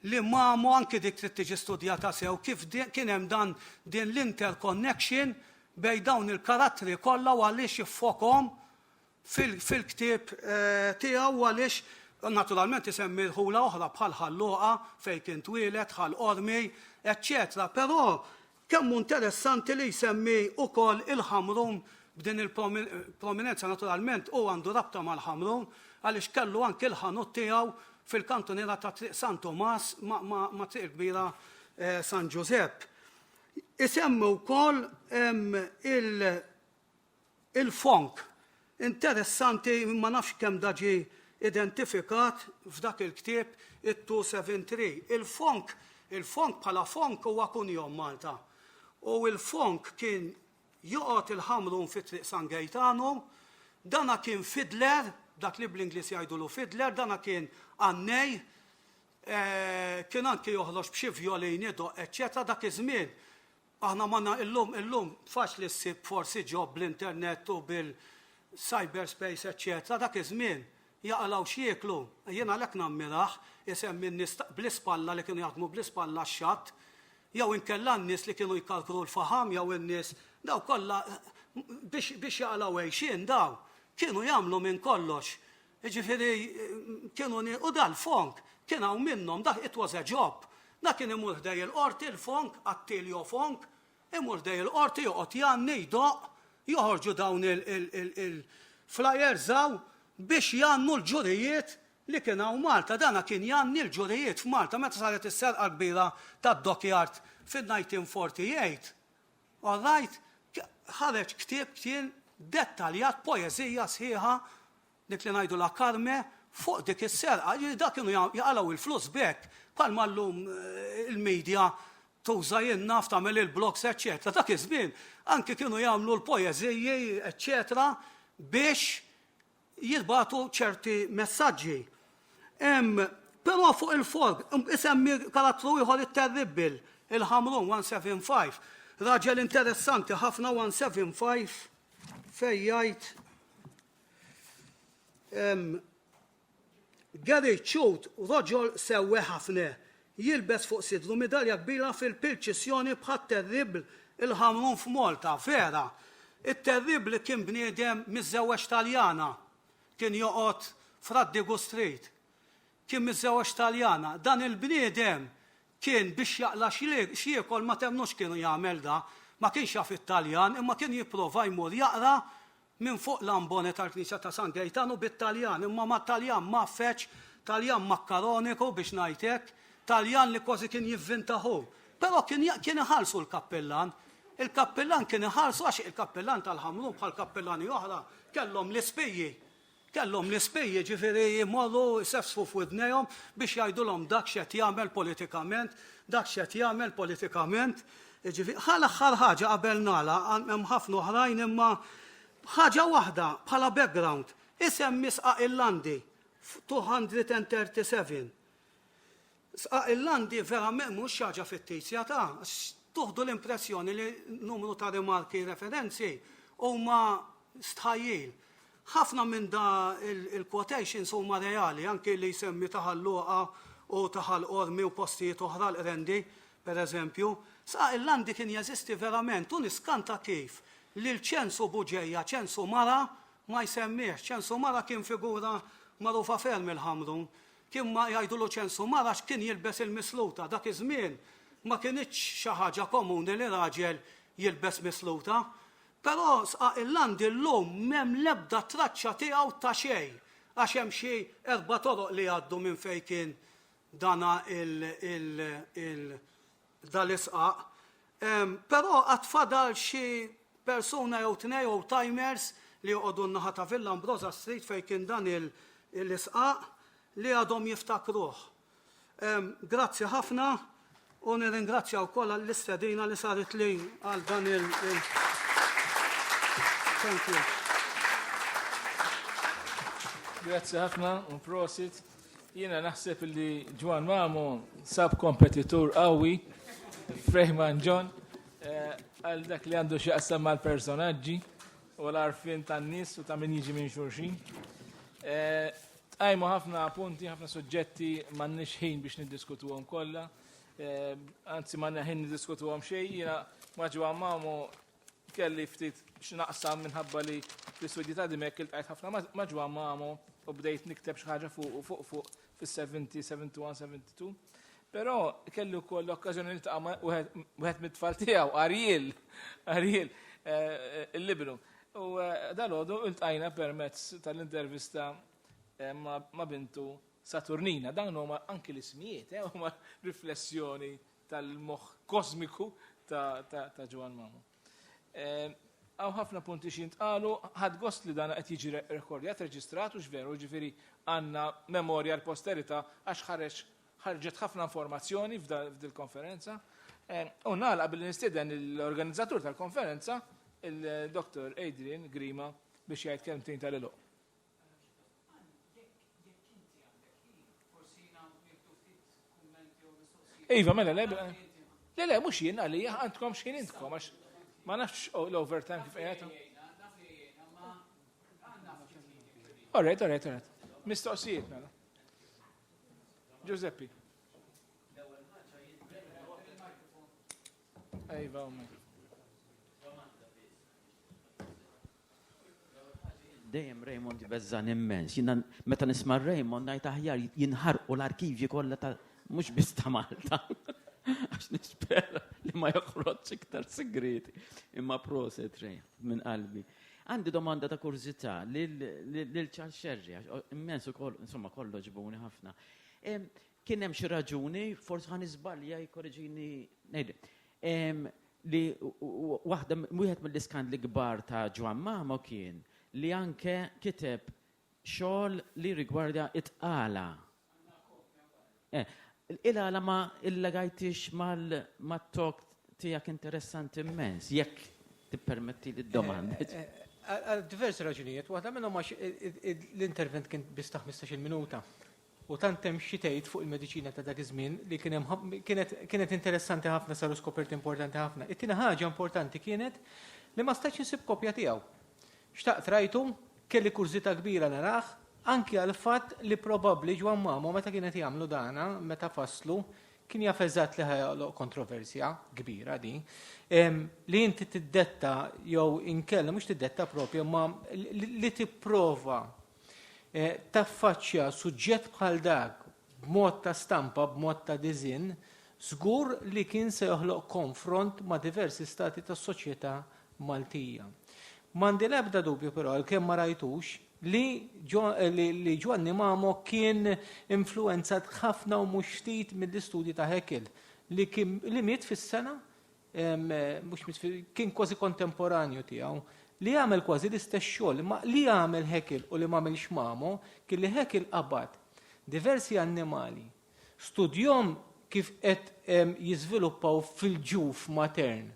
li Mamo anki dik trid tiġi studjata sew kif kien hemm dan din l-interconnection bejn dawn il-karattri kollha u għaliex iffokhom fil-ktieb tiegħu għaliex naturalment isemmi ħula oħra bħal Ħalluqa fejn kien twieled, Ħall-Qormi, eċċetera. Però kemm interessanti li jsemmi wkoll il-Ħamrun b'din il-prominenza naturalment u għandu rabta mal-Ħamrun għaliex kellu anke l-ħanut tiegħu fil-kantonera ta' Triq San Tomas ma' Triq Kbira San Giuseppe. Isemmu wkoll il-fonk. Interessanti, ma nafx kemm daġi identifikat f'dak il-ktieb it-273. Il-fonk bħala fonk huwa kunjom Malta. U il-fonk kien joqgħod il-Ħamrun fi Triq San Gaetano, dana kien fidler, dak li bl-Ingliż jgħidulu fidler, dana kien għannej, kien anki joħroġ b'xi violini doq, eċċetera, dak iż-żmien. Aħna manna illum faċli ssib forsi ġob bl-internet u bil-cyberspace, eċċetera, dak iż-żmien jaqalaw xieklu. Jiena għalhekk nammiraħ isemmi n-nies bl-ispalla li kienu jaħdmu bl-ispalla x-xatt, jew inkella n-nies li kienu jkalkru l-faħam, jew in-nies daw kollha biex jaqalaw għejxin daw kienu jagħmlu minn kollox. Ġifieri kienu u dal-fonk kien hawn minnhom dak it was a job. Dak kien imur ħdej il-qorti il-fonk, attilju fonk, imur ħdej il-qorti joqgħod janni jdoq, joħorġu dawn il-flyers daw biex jannu l-ġurijiet li kien hawn Malta. Dana kien janni l-ġurijiet f'Malta meta saret is-serqa kbira tad-Dockyard fil-1948. All right, ħareġ ktieb kien dettaljat poeżija sħiħa dik li ngħidu la karme fuq dik is-serqa. Dak kienu jaqalaw il-flus bekk bħalma llum il-medja tuża jinnaf tagħmel il-blogs eċċetera. Dak iż-żmien anke kienu jagħmlu l-poeżiji eċċetera biex jibgħatu ċerti messaġġi. Però fuq il-fork isemmi karattru ieħor it-terribbil il-Ħamrun 175. Raġel interessanti ħafna 175 fejn jgħid Gary Chute roġol sewwe ħafna jilbes fuq sidru medalja kbira fil-pilċissjoni bħat terribl il-Ħamrun f'Malta. Vera, it-terribl kien bniedem miż-żewġ Taljana, kien joqgħod f'Raddigu Street, kien miż-żewġ Taljana. Dan il-bniedem kien biex jaqla xiekol ma temnux kienu jagħmel da, ma kienx jaf it-Taljan, imma kien jipprova jmur jaqra minn fuq l-ambone tal-Knisja ta' San Gaetano bit-Taljan, imma ma' Taljan ma' feċ, Taljan makkaroniku biex ngħidlek, Taljan li kważi kien jivvintaħu. Però kien iħallsu l-kappellan. Il-kappellan kien iħallsu għax il-kappellan tal-Ħamrun bħal kappellani oħra kellhom l-ispejji. Kellhom l-ispejji ġifieri jmorru jsefsfu f'widnejhom biex jgħidulhom dak x'qed jagħmel politikament, dak x'qed jagħmel politikament. Aħħar ħaġa qabel nagħlaq hemm ħafna oħrajn imma ħaġa waħda bħala background, isem Misqa Irlandi 237. Sqaq il-landi verament mhux xi ħaġa fittizja ta' tuħdu l-impressjoni li numru ta' rimarki referenzi huma stħajjil. Ħafna minn da il-quotations huma reali, anke li jsemmi taħalluqa u taħal ormi u postijiet oħra l-rendi, per eżempju. Saqaq il-landi kien jeżisti verament u niskanta kif li l-ċensu buġeja, ċensu mara ma jsemmiex, ċensu mara kien figura magħrufa ferm il-ħamru. Kien ma jgħidulu ċensu mara x'kien jilbes il-misluta. Dak iż-żmien ma kienx xi ħaġa komuni li raġel jilbes misluta. Però sqaq il-landi llum m'hemm l-ebda traċċa tiegħu ta' xejn għax hemm xi 4 toroq li għaddu minn fejn kien dana dal-isqaq. Però qatt fadal xi persuna jew tnej jew timers li joqogħdu n-naħa ta' Villa Ambrosa Street fejn kien dan il-isqaq li għadhom jiftakruh. Grazzi ħafna u nirringrazzja wkoll għall-istedina li saret li għal dan Thank you. Grazzi ħafna u prosit. Jiena naħseb li Ġwan Mamo sab kompetitur qawwi Frehman John għal dak li għandu x'jaqsam mal-personaġġi u l-arfin tan-nies u ta' min jiġi minn xulxin. Tqajmu ħafna punti, ħafna suġġetti m'għandniex ħin biex niddiskutuhom kollha. Anzi m'għandna ħin niddiskutuhom xejn. Jiena ma' Ġwan Mamo kelli ftit x'naqsam minħabba li fl-istudji ta' dimek iltqajt ħafna ma' Ġwan Mamo u bdejt nikteb xi ħaġa fuq fis-70, 71, 72. Però kelli wkoll l-okkażjoni niltaqa' wieħed mit-tfal tiegħu, Ariel il-libru. U dalgħodu iltqajna permezz tal-intervista ma' bintu Saturnina. Dawn huma anki l-ismijiet, huma riflessjoni tal-moħħ kosmiku ta' Ġwan Mamo. Għaw ħafna punti xintqalu, ħad gost li dana qed jiġi rekordjat, reġistrat u x'veru, ġifieri għandna memorja l-posterità għax ħarġet ħafna informazzjoni f'dil-konferenza. U nagħlaq billi nistieden l-organizzatur tal-konferenza, il-Dr. Adrian Grima, biex jgħid kelmtejn tal-iluq. Iva, mela, le, mhux jien għalija, għandkom x'kien intkom għax ma nafx l-overtime kif qiegħed. All right. Mistoqsijiet mela. Giuseppi. Ejva, Dejjem Raymond beżżan immens. Jiena meta nisma' Raymond ngħid aħjar jinħarqu l-arkivji kollha ta' mhux biss ta' Malta. Għax nispera li ma joħroġ iktar segreti. Imma proset Rej minn qalbi. Għandi domanda ta' kurzità lil Charles Sherry, immens ukoll, insomma kollu ġbuni ħafna. Kien hemm xi raġuni, forsi ħan iżbalja jkorreġini ngħid. Li wieħed mill-iskandli kbar ta' Ġwan Mamo kien li anke kiteb xogħol li rigwardja it-qala. Il-għala ma il-lagajtix mal-tok tijak interessanti immens, jekk tippermetti li d-domanda. Diversi raġunijiet, waħda minnhom għax l-intervent kien bis ta' 15 minuta. U tant hemm xi tgħid fuq il-mediċina ta' dak iż-żmien li kienet interessanti ħafna, saru skoperti importanti ħafna. It-tieni ħaġa importanti kienet li ma stax insib kopja tiegħu. Xtaqt rajtu, kelli kurzita kbira naraħ, anki għal fatt li probabbli Ġwan Mamo meta kienet jagħmlu dana, meta faslu, kien jaf eżatt li ħajoloq kontroversja kbira din. Li inti tiddetta jew inkella mhux tiddetta propju, ma li tipprova taffaċċja suġġett bħal dak b'mod ta' stampa, b'mod ta' diżinn, żgur li kien se joħloq konfront ma' diversi stati tas-soċjetà Maltija. M'għandi l-ebda dubju però kemm ma rajtux li Ġwan Mamo kien influenzat ħafna u mhux ftit mill-istudji ta' Haeckel li miet fis-sena kien kważi kontemporanju tiegħu li jagħmel kważi l-istess xogħol ma li jagħmel Haeckel u li m'għamilx Mamo kien li Haeckel qabad diversi annimali studjom kif qed jiżviluppaw fil-ġuf matern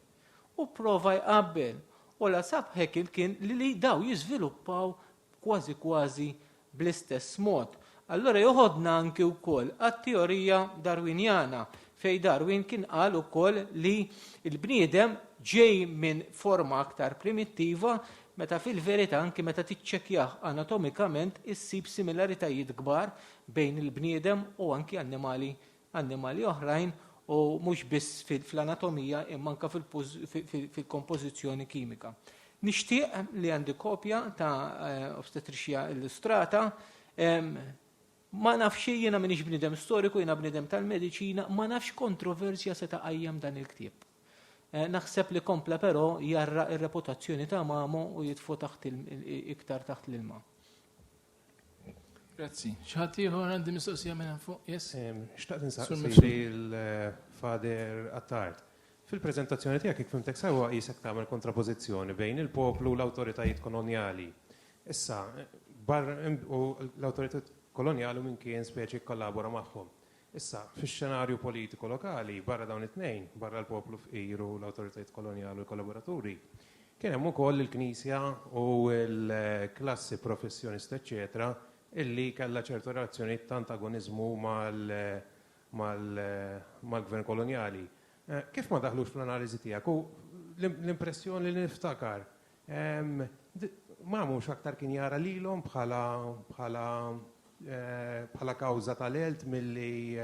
u prova jqabbel u la sab Haeckel kien li daw jiżviluppaw kważi bl-istess mod. Allora joħodna anki wkoll għat-teorija darwinjana fej Darwin kien qal ukoll li l-bniedem ġej minn forma aktar primittiva meta fil-verità anki meta tiċċekkjah anatomikament issib similaritajiet kbar bejn il-bniedem u anki annimali oħrajn u mhux biss fil-anatomija imma anke fil-kompożizzjoni kimika. Nixtieq li għandi kopja ta' ostetriċja illustrata. Ma nafx jiena minix bniedem storiku, jiena bniedem tal-mediċina, ma nafx kontroversja se taqajjem dan il-ktieb. Naħseb li kompla però jarra ir-reputazzjoni ta' Mamo u jitfu iktar taħt l-ilma. Grazzi. X'ħadd ieħor għandi mistoqsija minn fuq? Yes. Xtaqt insaqsi l-Fader Attard. Fil-preżentazzjoni tiegħek kif fimtek sewwa qisek tagħmel kontrapożizzjoni bejn il-poplu u l-awtoritajiet kolonjali. Issa l-awtoritajiet kolonjali minn kien speċi kollabora magħhom. Issa, fix-xenarju politiku lokali, barra dawn it-tnejn, barra l-poplu f'qiru, l-awtoritajiet kolonjali u l-kollaboraturi, kien hemm ukoll il-Knisja u l-klassi professjonista, eċetera, illi kellha ċertu relazzjonijiet ta' antagonizmu mal-gvern kolonjali. Kif ma daħlux fl-analiżi tiegħek? U l-impressjoni li niftakar, ma mhux aktar kien jara lilhom bħala kawża tal-elt milli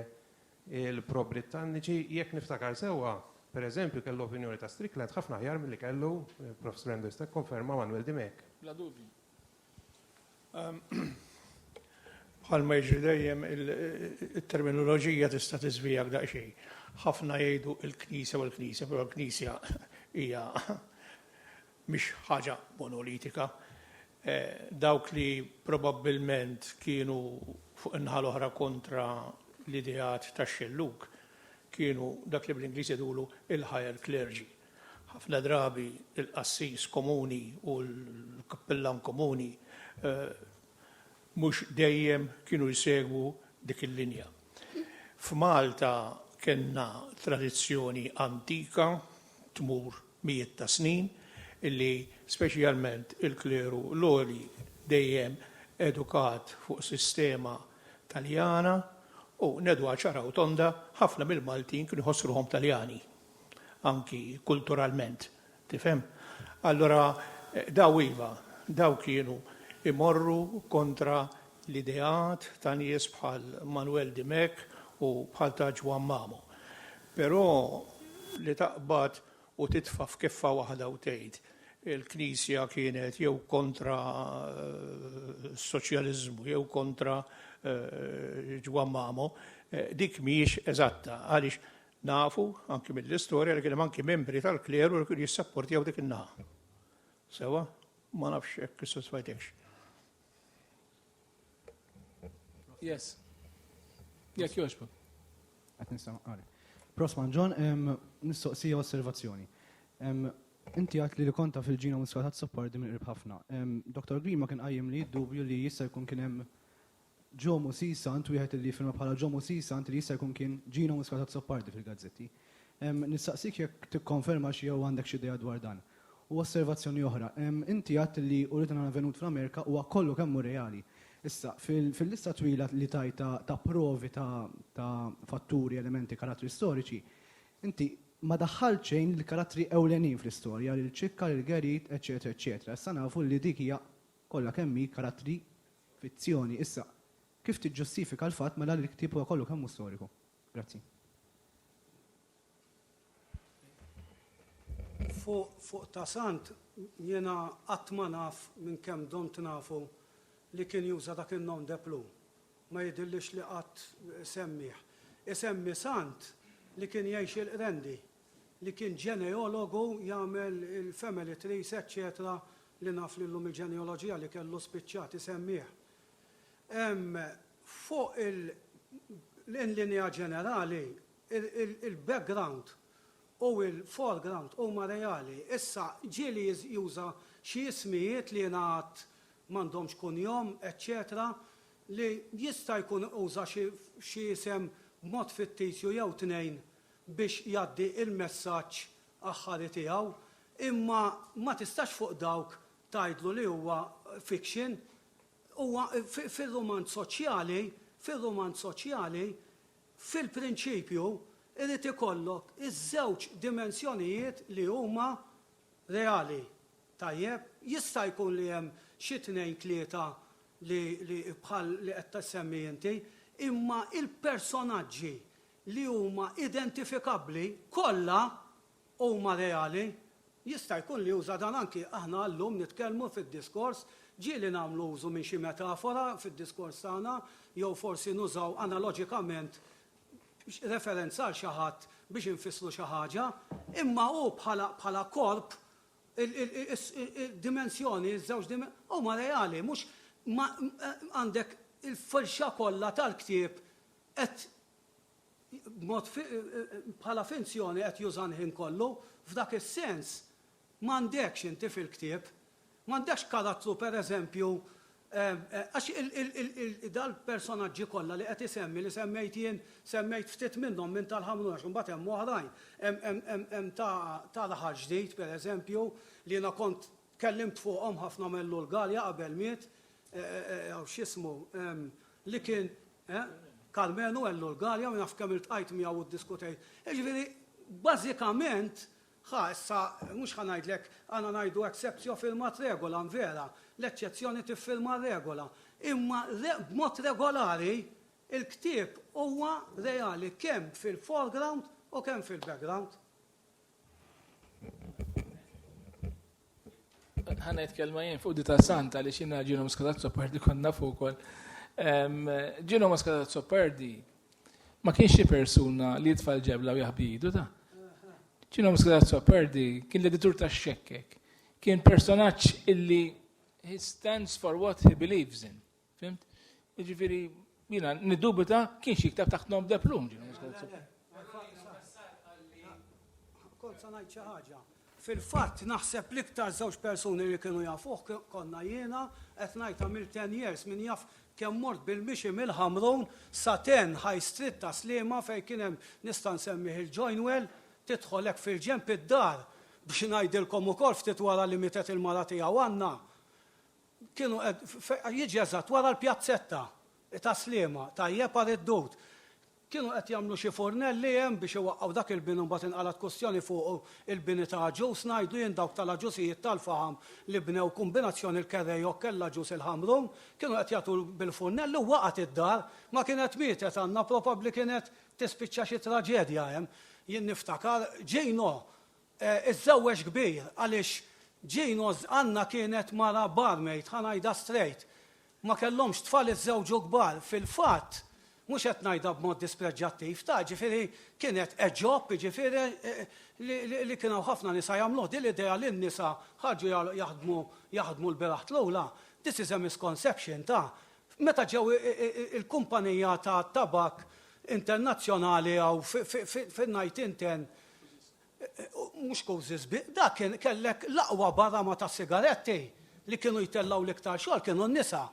il-pro-Britanniċi, jekk niftakar sewwa, pereżempju kellu opinjoni ta' Strickland ħafna aħjar milli kellu Professor Enders konferma Manuel Dimek. Bla dubju. Bħalma jiġri dejjem il-terminoloġija tista' tiżvijak daqsxejn. Ħafna jgħidu l-Knisja u l-Knisja, però l-Knisja hija mhix ħaġa monolitika. Dawk li probabbilment kienu fuq in-naħa oħra kontra l-ideat tax-xelluk kienu dak li bl-Ingliż jgħidulu il-higher clergy. Ħafna drabi il-qassis komuni u l-kappellan komuni mhux dejjem kienu jsegwu dik il-linja. F'Malta kellna tradizzjoni antika tmur mijiet ta' snin illi speċjalment il-kleru l-oli dejjem edukat fuq sistema Taljana u nedwa ċaraw tonda ħafna mill-Maltin kienu jħossruhom Taljani, anki kulturalment, tifhem? Allora daw kienu imorru kontra l-ideat ta' nies bħal Manuel Dimek u bħal ta' Ġwan Mamo. Però li taqbad u titfa' f'keffa waħda u tgħid il-Knisja kienet jew kontra s-soċjaliżmu jew kontra Ġwan Mamo, dik mhijiex eżatta għaliex nafu anke mill-istorja li kien hemm anke membri tal-kleru li kienu jissapportjaw dik in-naħa. Sewa, ma nafx hekk issodisfajtekx. Yes. Jekk jogħġbok. Qed nistgħu Prosman John, nistoqsija osservazzjoni. Inti għat li konta fil-ġina muskatat soppardi minn qrib ħafna. Dr. Grima kien qajjem li dubju li jista' jkun kien hemm Ġomo Sisant, wieħed li firma bħala Ġomo Sisant li jista' jkun kien ġina muskatat soppardi fil-gazzetti. Nistaqsik jekk tikkonferma xi jew għandek xi idea dwar dan. U osservazzjoni oħra, inti għat li uritan avvenut fl-Amerika huwa kollu kemmu reali. Issa, fil-lista twila li ta' provi ta' fatturi, elementi, karattri storiċi, inti ma daħħal xejn l-karattri ewlenin fl-istorja, l-ċikka, l-gerit, eccetera, eccetera. Issa nafu li dik hija kollha kemmi karattri fizzjoni. Issa, kif tiġġustifika l-fatt mela li l-ktieb huwa kollu kemmu storiku? Grazzi. Fuq ta' sant, jiena qatt ma naf minn kemm dont nafu li kien juża dak in-nom deplu. Ma jidillix li qatt semmih. Isemmi sant li kien jgħix il-Rendi, li kien ġeneologu jagħmel il-family trees, eccetera, li naf li llum il-ġeneoloġija li kellu spiċċat isemmih. Fuq l-linja ġenerali, il-background u il-foreground huma reali. Issa ġieli juża xi ismijiet li ngħad m'għandhomx kunjom, eccetera, li jista' jkun uża xi isem b'mod fittizju jew tnejn biex jgħaddi il-messaġġ aħħari tiegħu, imma ma tistax fuq dawk tgħidlu li huwa fiction huwa fil-romanz soċjali, fil-prinċipju, irid ikollok iż-żewġ dimensjonijiet li huma reali. Tajjeb, jista' jkun li hemm xi tnejn tlieta li bħal li qed tassemmi inti, imma il-personaġġi li huma identifikabbli kollha huma reali. Jista' jkun li uża dan anki aħna llum nitkellmu fid-diskors, ġieli nagħmlu użu minn xi metafora fid-diskors tagħna, jew forsi nużaw analoġikament referenza għal xi ħadd biex infissru xi ħaġa, imma hu bħala korp il-dimensjoni, iż-żewġ dimensjoni huma reali, mhux għandek il-firxa kollha tal-ktieb qed bħala finzjoni qed jużan ħin kollu, f'dak is-sens m'għandekx inti fil-ktieb, m'għandekx karattru pereżempju għax dal-personaġġi kollha li qed isemmi li semmejt jien semmejt ftit minnhom minn tal-ħamrun għax imbagħad hemm oħrajn. Hemm ta' Laħar Ġdid pereżempju li jiena kont kellimt fuqhom ħafna mill-Bulgarja qabel miet x'ismu li kien Karmenu l-Bulgarja u naf kemm iltqajt miegħu u ddiskutejt. Jiġifieri bażikament issa mhux ħanajdlek għandna ngħidu exceptio firmat regola vera, l-eċċezzjoni tiffirma regola. Imma b'mod regolari il-ktieb huwa reali kemm fil-foreground u kemm fil-background. Ħana jitkellma jien fuq di ta' Santa li xina Gino Moscatazzo Pardi konna fuq ukoll. Gino Moscatazzo Pardi ma kienx xi persuna li jitfal ġebla u jaħbidu ta'. Gino Moscatazzo Pardi kien l-editur ta' Xekkek. Kien personaġġ illi he stands for what he believes in. Fimt? Jiġifieri jiena niddubita kien xi ktab taħt nom deplum Gino Moscatazzo. Kont sa ngħid xi ħaġa. Fil-fatt naħseb l-iktar żewġ persuni li kienu jafuh konna jiena qed ngħidha mill-10 years min jaf kemm mort bil-mixi mill-Ħamrun sa 10 High Street ta' Sliema fejn kien hemm nista' nsemmih il-Joinwell tidħol hekk fil-ġenb id-dar biex ngħidilkom ukoll ftit wara li mietet il-mara tiegħu għandna. Kienu jiġi eżatt wara l-pjazzetta ta' Sliema tajjeb għal id-dud. Kienu qed jagħmlu xi fornelli hemm biex iwaqqgħu dak il-bini mbagħad inqalat kwestjoni fuq il-bini ta' ġus ngħidu jien dawk tal-aġusijiet tal-faħam li bnew kombinazzjoni l-kerrejok kellha ġus il-ħamrun, kienu qed jagħtu bil-fornelli u waqgħet id-dar ma kienet mietet għandna probabbli kienet tispiċċa xi traġedja hemm. Jien niftakar Ġejno iż-żewweġ kbir għaliex Ġejno Anna kienet mara barmaid ħanajda straight. Ma kellhomx tfal iż-żewġu kbar fil-fatt mhux qed ngħidha b'mod dispreġġattiv ta' ġifieri kienet eġob ġifieri li kienu ħafna nisa jagħmluh din l-idea li n-nisa ħarġu jaħdmu l-beraħ l-ewla. This is a misconception ta' meta ġew il-kumpanija ta' tabak internazzjonali għaw fin-najt inten mhux kowżis dak kien kellek l-aqwa barama ta' sigaretti li kienu jtellaw l-iktar xogħol kienu n-nisa.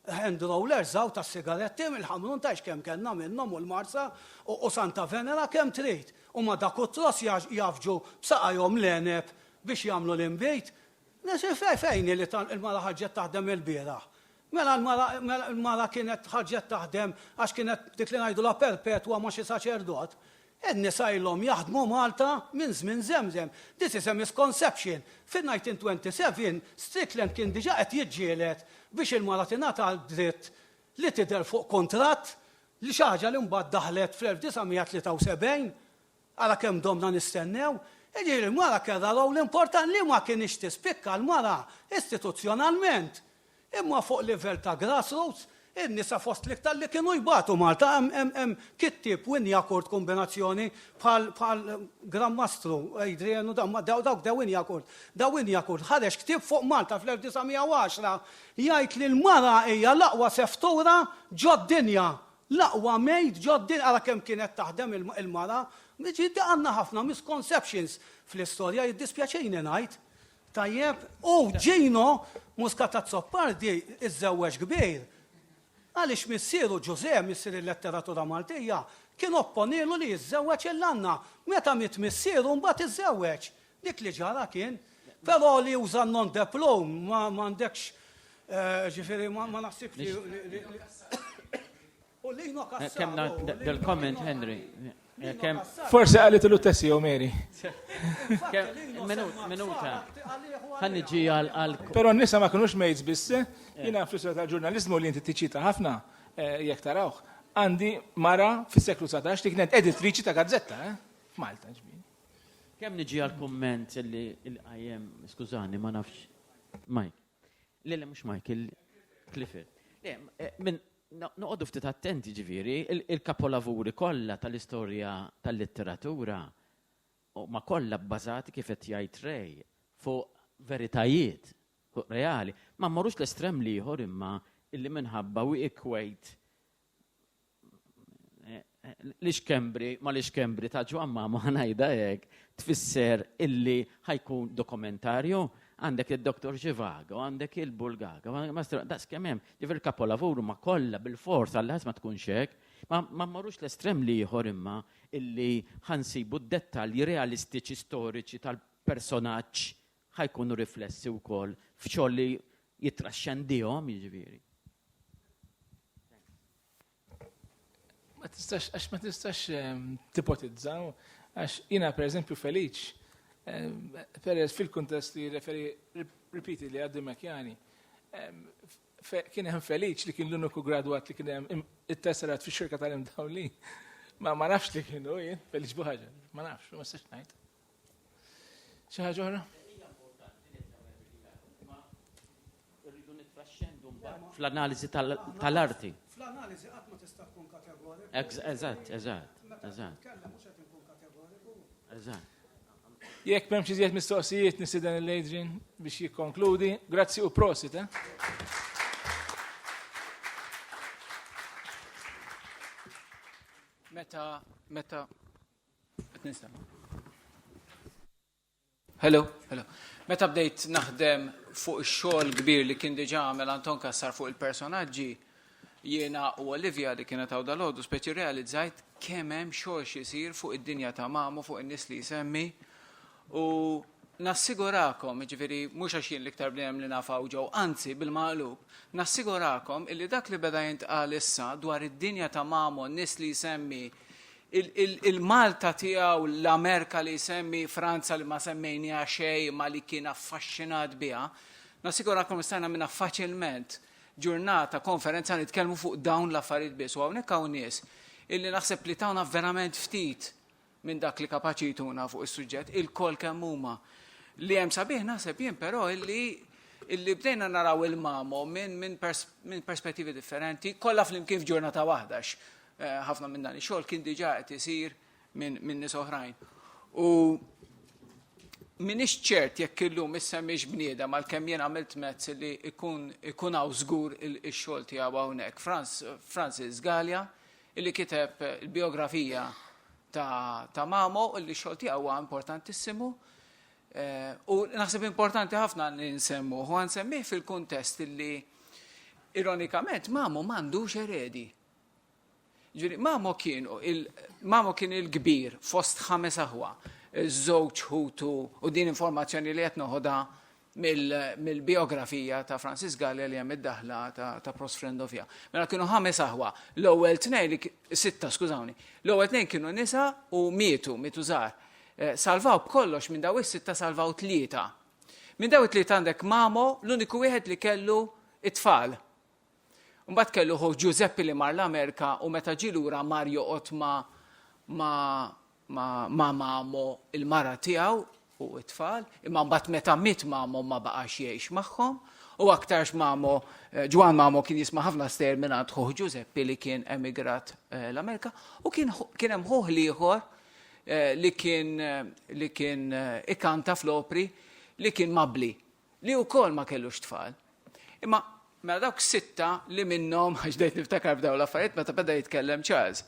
Hand rollers għaw ta' sigaretti mill-Ħamrun tax kemm kellna minnhom u l-Marsa u Santa Venera kemm trid. U ma dak it-tros jafġu b'saqajhom l-eneb biex jagħmlu l-imbejt. Fejn li il-mara ħarġet taħdem il-bieraħ. Mela l-mara kienet ħarġet taħdem għax kienet dik li ngħidu la perpetwa ma' xi saċerdot. In-nisa ilhom jaħdmu Malta minn żmien Żemżem. This is a misconception. Fin-1927 Strickland kien diġà qed jiġġieled biex il-mara tingħata dritt li tidher fuq kontratt li xi ħaġa li mbagħad daħlet fl-1973 ara kemm domna nistennew. Jiġifieri l-mara kellha rol importanti li ma kienx tispikka l-mara istituzzjonalment. Imma fuq livell ta' grassroots in-nisa fost l-iktar li kienu jbatu Malta hemm kittib Winja Court kombinazzjoni bħal Grammastru Adrian u dawk da Winja Court. Da Winja Court ħareġ ktieb fuq Malta fl-1910 jgħid li l-mara hija l-aqwa seftura ġod-dinja. L-aqwa mejd ġod-dinja ara kemm kienet taħdem il-mara. Ġiddi għandna ħafna misconceptions fl-istorja jiddispjaċejni ngħid. Tajjeb, u Ġejno Moscatazzo Pardi iż-żewweġ kbir. Għaliex missieru Ġuże, missier il-letteratura Maltija, kien opponilu li jiżżewweġ il-Anna. Meta miet missieru mbagħad iżżewweġ. Dik li ġara kien. Però li uża non-diplom ma m'għandekx Ġifieri ma naħsibx li. U lejna Kemna del-comment, Henry. Forse għalit l-uttessi, Mary. Minuta. Ħanniġi għal. Pero n-nisa ma kunux mejz biss, jina fl-isra tal-ġurnalizmu li inti tiċita ħafna, jek tarawh, għandi mara fis-seklu 19 li kienet editriċi ta' gazzetta, f'Malta ġbin. Kemm niġi għal komment li il-IM, skużani, ma nafx. Mike. Le, mux Mike, il-Clifford. Noqogħdu ftit attenti ġifieri, il-kapolavuri kollha tal-istorja tal-litteratura ma kollha bbażati kif qed jgħid Ray fuq veritajiet, fuq reali. Ma mmorrux l-estrem ieħor imma illi minħabba wi equate l-ixkembri ma l-ixkembri ta' Ġwan Mamo ħanajda hekk tfisser illi ħajkun dokumentarju. Għandek il-Dr. Zhivago, għandek il-Bulgaga, daqs kemmem, ġifir kapolavuru ma kolla bil-forz, għall-ħas ma tkunx hekk, ma marrux l-estrem li jħor imma illi ħansibu d-dettalji realistiċi storiċi tal-personaġġ ħajkunu riflessi wkoll f'xogħol li jitraxxendihom jiġifieri. Ma tistax tipotizzaw, għax jina per eżempju Feliċ, Perez fil-kontest li referi ripeti li għaddi Mekjani, kien hemm Feliċ li kien l-uniku gradwat li kien hemm it-tesserat fi xirka tal-imdawli. Ma nafx li kienu jien, Feliċ Buħaġa, ma nafx, ma stax ngħid. Xi ħaġa oħra? Fl-analiżi tal-arti. Fl-analiżi qatt ma tista' tkun kategoriku. Eżatt. Kellha mhux qed inkun kategoriku. Eżatt. Jekk m'hemmx iżjed mistoqsijiet nisiden il-Adrian biex jikkonkludi. Grazzi u prosit. Meta Hello. Meta bdejt naħdem fuq ix-xogħol kbir li kien diġà għamel Anton Kassar fuq il-personaġġi, jiena u Olivia li kienet hawn dalodu speċi realizzajt kemm hemm xogħol xisir fuq id-dinja ta' Mamo, fuq in-nies li jsemmi. U nassigurakom, ġifieri mhux għax jien l-iktar bniem li nafaw ġew, anzi bil-maqlub, nassigurakom illi dak li beda jintqal issa dwar id-dinja ta' Mamo, n-nies li jsemmi il-Malta tiegħu, l-Amerika li jsemmi, Franza li ma semmejniha xejn ma li kien affaxxinat biha, nassigurakom istajna minnha faċilment ġurnata, konferenza nitkellmu fuq dawn l-affarijiet biss. U hawnhekk hawn nies illi naħseb li tawna verament ftit minn dak li kapaċi jtuna fuq is-suġġett, il-kol kemm huma. Li hemm sabiħ naħseb jien però illi bdejna naraw il-Mamo minn perspettivi differenti, kollha flimkien f'ġurnata waħdax. Ħafna minn dan ix-xogħol kien diġà qed isir minn nies oħrajn. U minix ċert jekk illum issemmix bniedem għalkemm jien għamilt mezz li ikun hawn żgur ix-xogħol tiegħu hawnhekk. Francis Gallia, illi kiteb il-biografija ta' Mamo, illi x-xogħol tiegħu huwa importantissimu. U naħseb importanti ħafna li nsemmu, u nsemmih fil-kuntest illi ironikament Mamo m'għandux eredi. Mamo kien il-kbir fost 5 aħwa, iż-żewġ ħutu u din informazzjoni li qed noħodha mill-biografija ta' Francis Gallia li hemm id-daħla ta' Prost Friend of Ja. Mela kienu 5 aħwa, l-ewwel 6 skużawni. L-ewwel 2 kienu nisa u mietu żgħar. Salvaw b'kollox minn daw is-6 salvaw 3. Minn daw it-3 għandek Mamo, l-uniku wieħed li kellu it-tfal. Mbagħad kellu ħu Giuseppe li mar l-Amerika u meta ġie lura mar joqgħod ma' Mamo il-mara tiegħu u t-tfal, imma mbagħad meta miet Mamo ma baqax jgħix magħhom u aktarx Mamo, Ġwan Mamo kien jisma' ħafna stejjer minn għand ħuh Giuseppe li kien emigrat l-Amerika u kien hemm ħuh ieħor li kien ikkanta fl-opri li kien Mabli li wkoll ma kellux tfal. Imma mela dawk 6 li minnhom għax dejt niftakar b'daw l-affarijiet meta beda jitkellem Charles.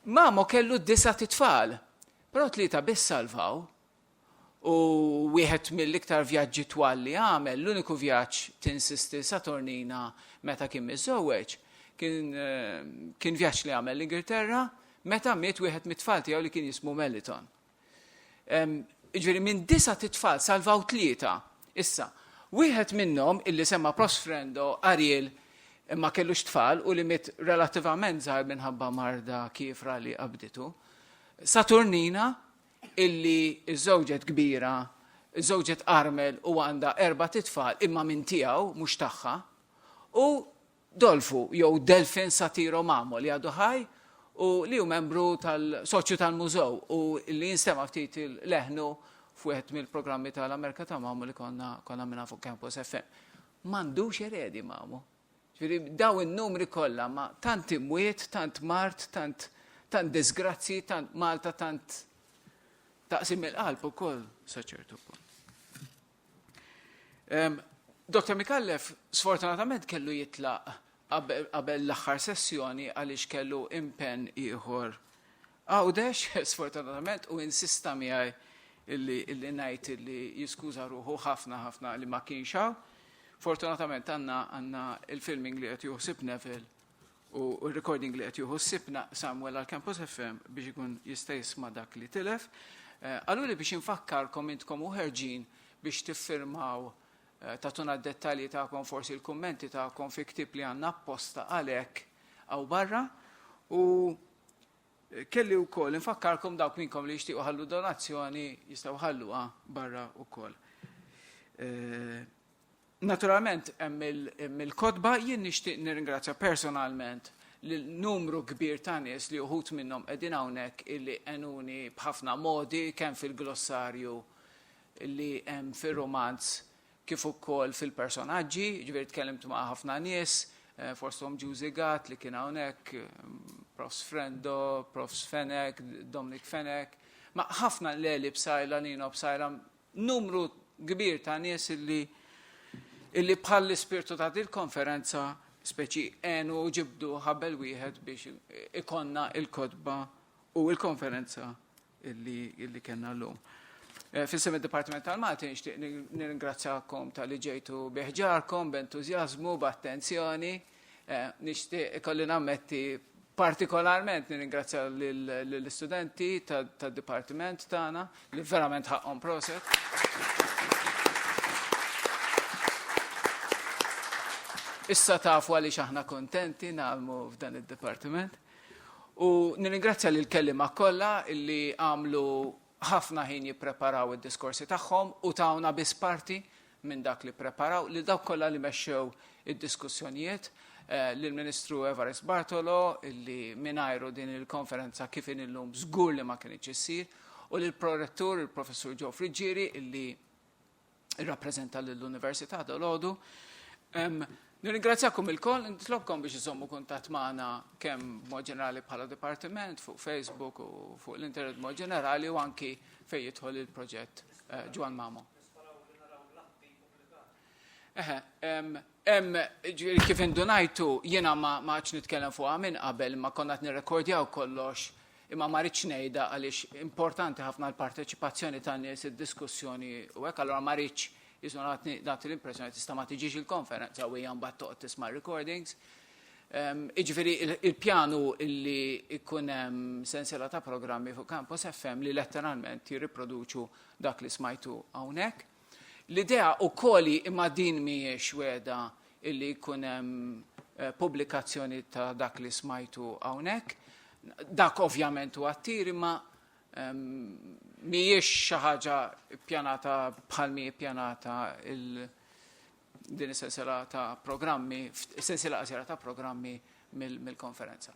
Mamo kellu 9 tfal, però 3 biss salvaw. U wieħed mill-iktar vjaġġi twal li għamel, l-uniku vjaġġ tinsisti Saturnina meta kien miżżewweġ, kien vjaġġ li għamel l-Ingilterra meta miet wieħed mit-tfal tiegħu li kien jismu Meliton. Ġifieri minn 9 tfal salvaw 3. Issa, Wieħed minnhom illi semma Prosfrendo Ariel ma kellux tfal u li mit relativament żgħar minħabba marda kifra li qabditu. Saturnina illi iż-żewġet kbira, iż-żewġet Armel u għandha 4 tfal imma minn tiegħu mhux tagħha u Dolfu jew Delfin Satiro Mamo li għadu ħaj u li hu membru tal-soċju tal-mużew u li jinstema' ftit il-leħnu f'wieħed mill-programmi tal-Amerika ta' Mamo li konna minna fuq Campus FM. M'għandux eredi Mamo. Ġifieri daw in-numri kollha ma tant imwiet, tant mart, tant disgrazzi, tant Malta, tant taqsim il-qalb ukoll sa ċertu punt. Dr. Mikallef sfortunatament kellu jitlaq qabel l-aħħar sessjoni għaliex kellu impenn ieħor għawdex sfortunatament u insista miegħi illi ngħid illi jiskuża ruħu ħafna li ma kienx hawn. Fortunatament għandna il-filming li qed jieħu Sib Neville u r-recording li qed jieħu Sibna Samuel għal Campus FM biex ikun jista' jisma' dak li tilef. Għaluli biex infakkarkom intkom u ħerġin biex tiffirmaw tatuna d-dettalji ta'kom, forsi l-kummenti ta'kom fi ktib li għanna apposta għalek għaw barra u kelli u koll, infakkarkom dawk minkom li jishtiqu ħallu donazzjoni jistaw ħalluha barra u koll. Naturalment, mill-kodba jien nixtieq nirringrazzja personalment l-numru kbir ta' nies li uħut minnhom qegħdin hawnhekk illi għenuni b'ħafna modi kemm fil-glossarju illi hemm fir-romanz kif ukoll fil-personaġġi, ġifieri tkellimt ma' ħafna nies, forsthom Ġużigat li kien hawnhekk, Prof. Sfrendo, Prof. Fenek, Dominic Fenek, ma' ħafna Leli Bsajla, Nino Bsajla, numru kbir ta' nies illi bħal l-ispirtu ta' dil-konferenza speċi għenu ġibdu ħabel wieħed biex ikonna il-kodba u il-konferenza illi kellna llum. Fis-sem il-Dipartiment tal-Malti nixtieq nirringrazzjakom tal-li ġejtu biħġarkom, b'entużjażmu, b'attenzjoni. Nixtieq ikolli nammetti partikolarment nirringrazzja lill-istudenti tad-Dipartiment tagħna li verament ħaqhom proset. Issa tafu għaliex aħna kontenti nagħmlu f'dan id-Dipartiment. U nirringrazzja lil kellima kollha illi għamlu ħafna ħin jippreparaw id-diskorsi tagħhom u tawna biss parti minn dak li preparaw li dawk kollha li mexxew id-diskussjonijiet lill-Ministru Evarist Bartolo illi mingħajru din il-konferenza kif illum żgur li ma kienx issir u lill-Prorettur il-Professur Joe Frigieri illi irrappreżenta lill-Università Dolodu. Nirringrazzjakom il-koll, nitlobkom biex iżommu kuntatt magħna kemm mod ġenerali bħala Dipartiment fuq Facebook u fuq l-Internet mod ġenerali u anki fejn jidħol il-proġett Ġwan Mamo. Kif indunajtu jiena ma għadx nitkellem fuqha minn qabel ma konna qed nirrekordjaw kollox imma ma rridx ngħidha għaliex importanti ħafna l-parteċipazzjoni tan-nies id-diskussjoni u hekk allura ma rridx nagħti l-impressjoni tista' ma tiġix il-konferenza u hija mbagħad toqgħod tisma' recordings. Jiġifieri il-pjanu illi ikun hemm sensiela ta' programmi fuq Campus FM li letteralment jirriproduċu dak li smajtu hawnhekk. L-idea wkoll imma din mhijiex weda illi jkun hemm pubblikazzjoni ta' dak li smajtu hawnhekk. Dak ovvjament huwa attir imma mhijiex xi ħaġa ppjanata bħal mi ppjanata din is-sensiela ta' programmi, sensiela qasira ta' programmi mill-konferenza.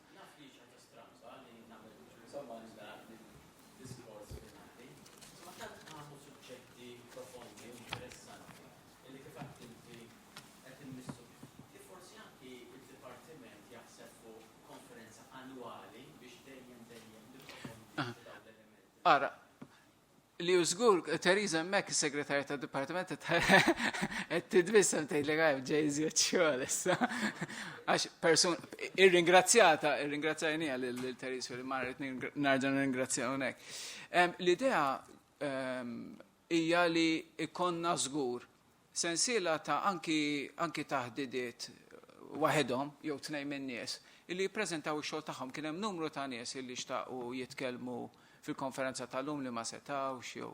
Ara, li użgur, Teresa Mek, segretarja ta' Dipartiment, qed tidbissem tgħidlek għajb ġejżi xogħol issa. Għax irringrazzjajnija lil Teresa li marret narġa' nirringrazzja hawnhekk. L-idea hija li ikonna żgur sensiela ta' anki taħdidiet waħedhom jew tnejn minn nies illi jippreżentaw ix-xogħol tagħhom kien hemm numru ta' nies illi xtaqu jitkellmu fil-konferenza tal-lum li ma setawx jew.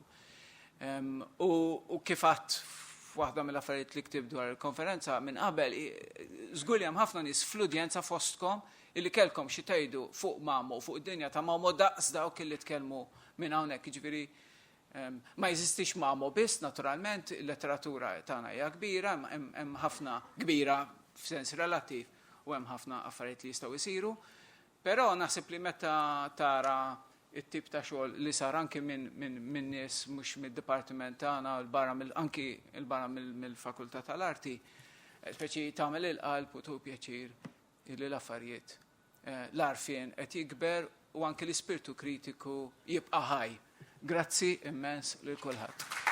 U kif għadt f'waħda mill-affarijiet li ktib dwar il-konferenza minn qabel, żgur li hemm ħafna nies fl-udjenza fostkom illi kellkom xi tgħidu fuq Mamo, fuq id-dinja ta' Mamo daqs dawk illi tkellmu minn hawnhekk, jiġifieri ma jeżistix Mamo biss, naturalment, il-letteratura tagħna hija kbira, hemm ħafna kbira f'sens relattiv u hemm ħafna affarijiet li jistgħu jsiru, però naħseb li meta tara it-tip ta' xogħol li sar anki minn nies mhux mid-dipartiment tagħna anki il-barra mill-Fakultà tal-Arti, speċi tagħmel il-qalb u tu pjaċir li l-affarijiet l-arfien qed jikber u anke l-ispirtu kritiku jibqa' ħaj. Grazzi immens lil kulħadd.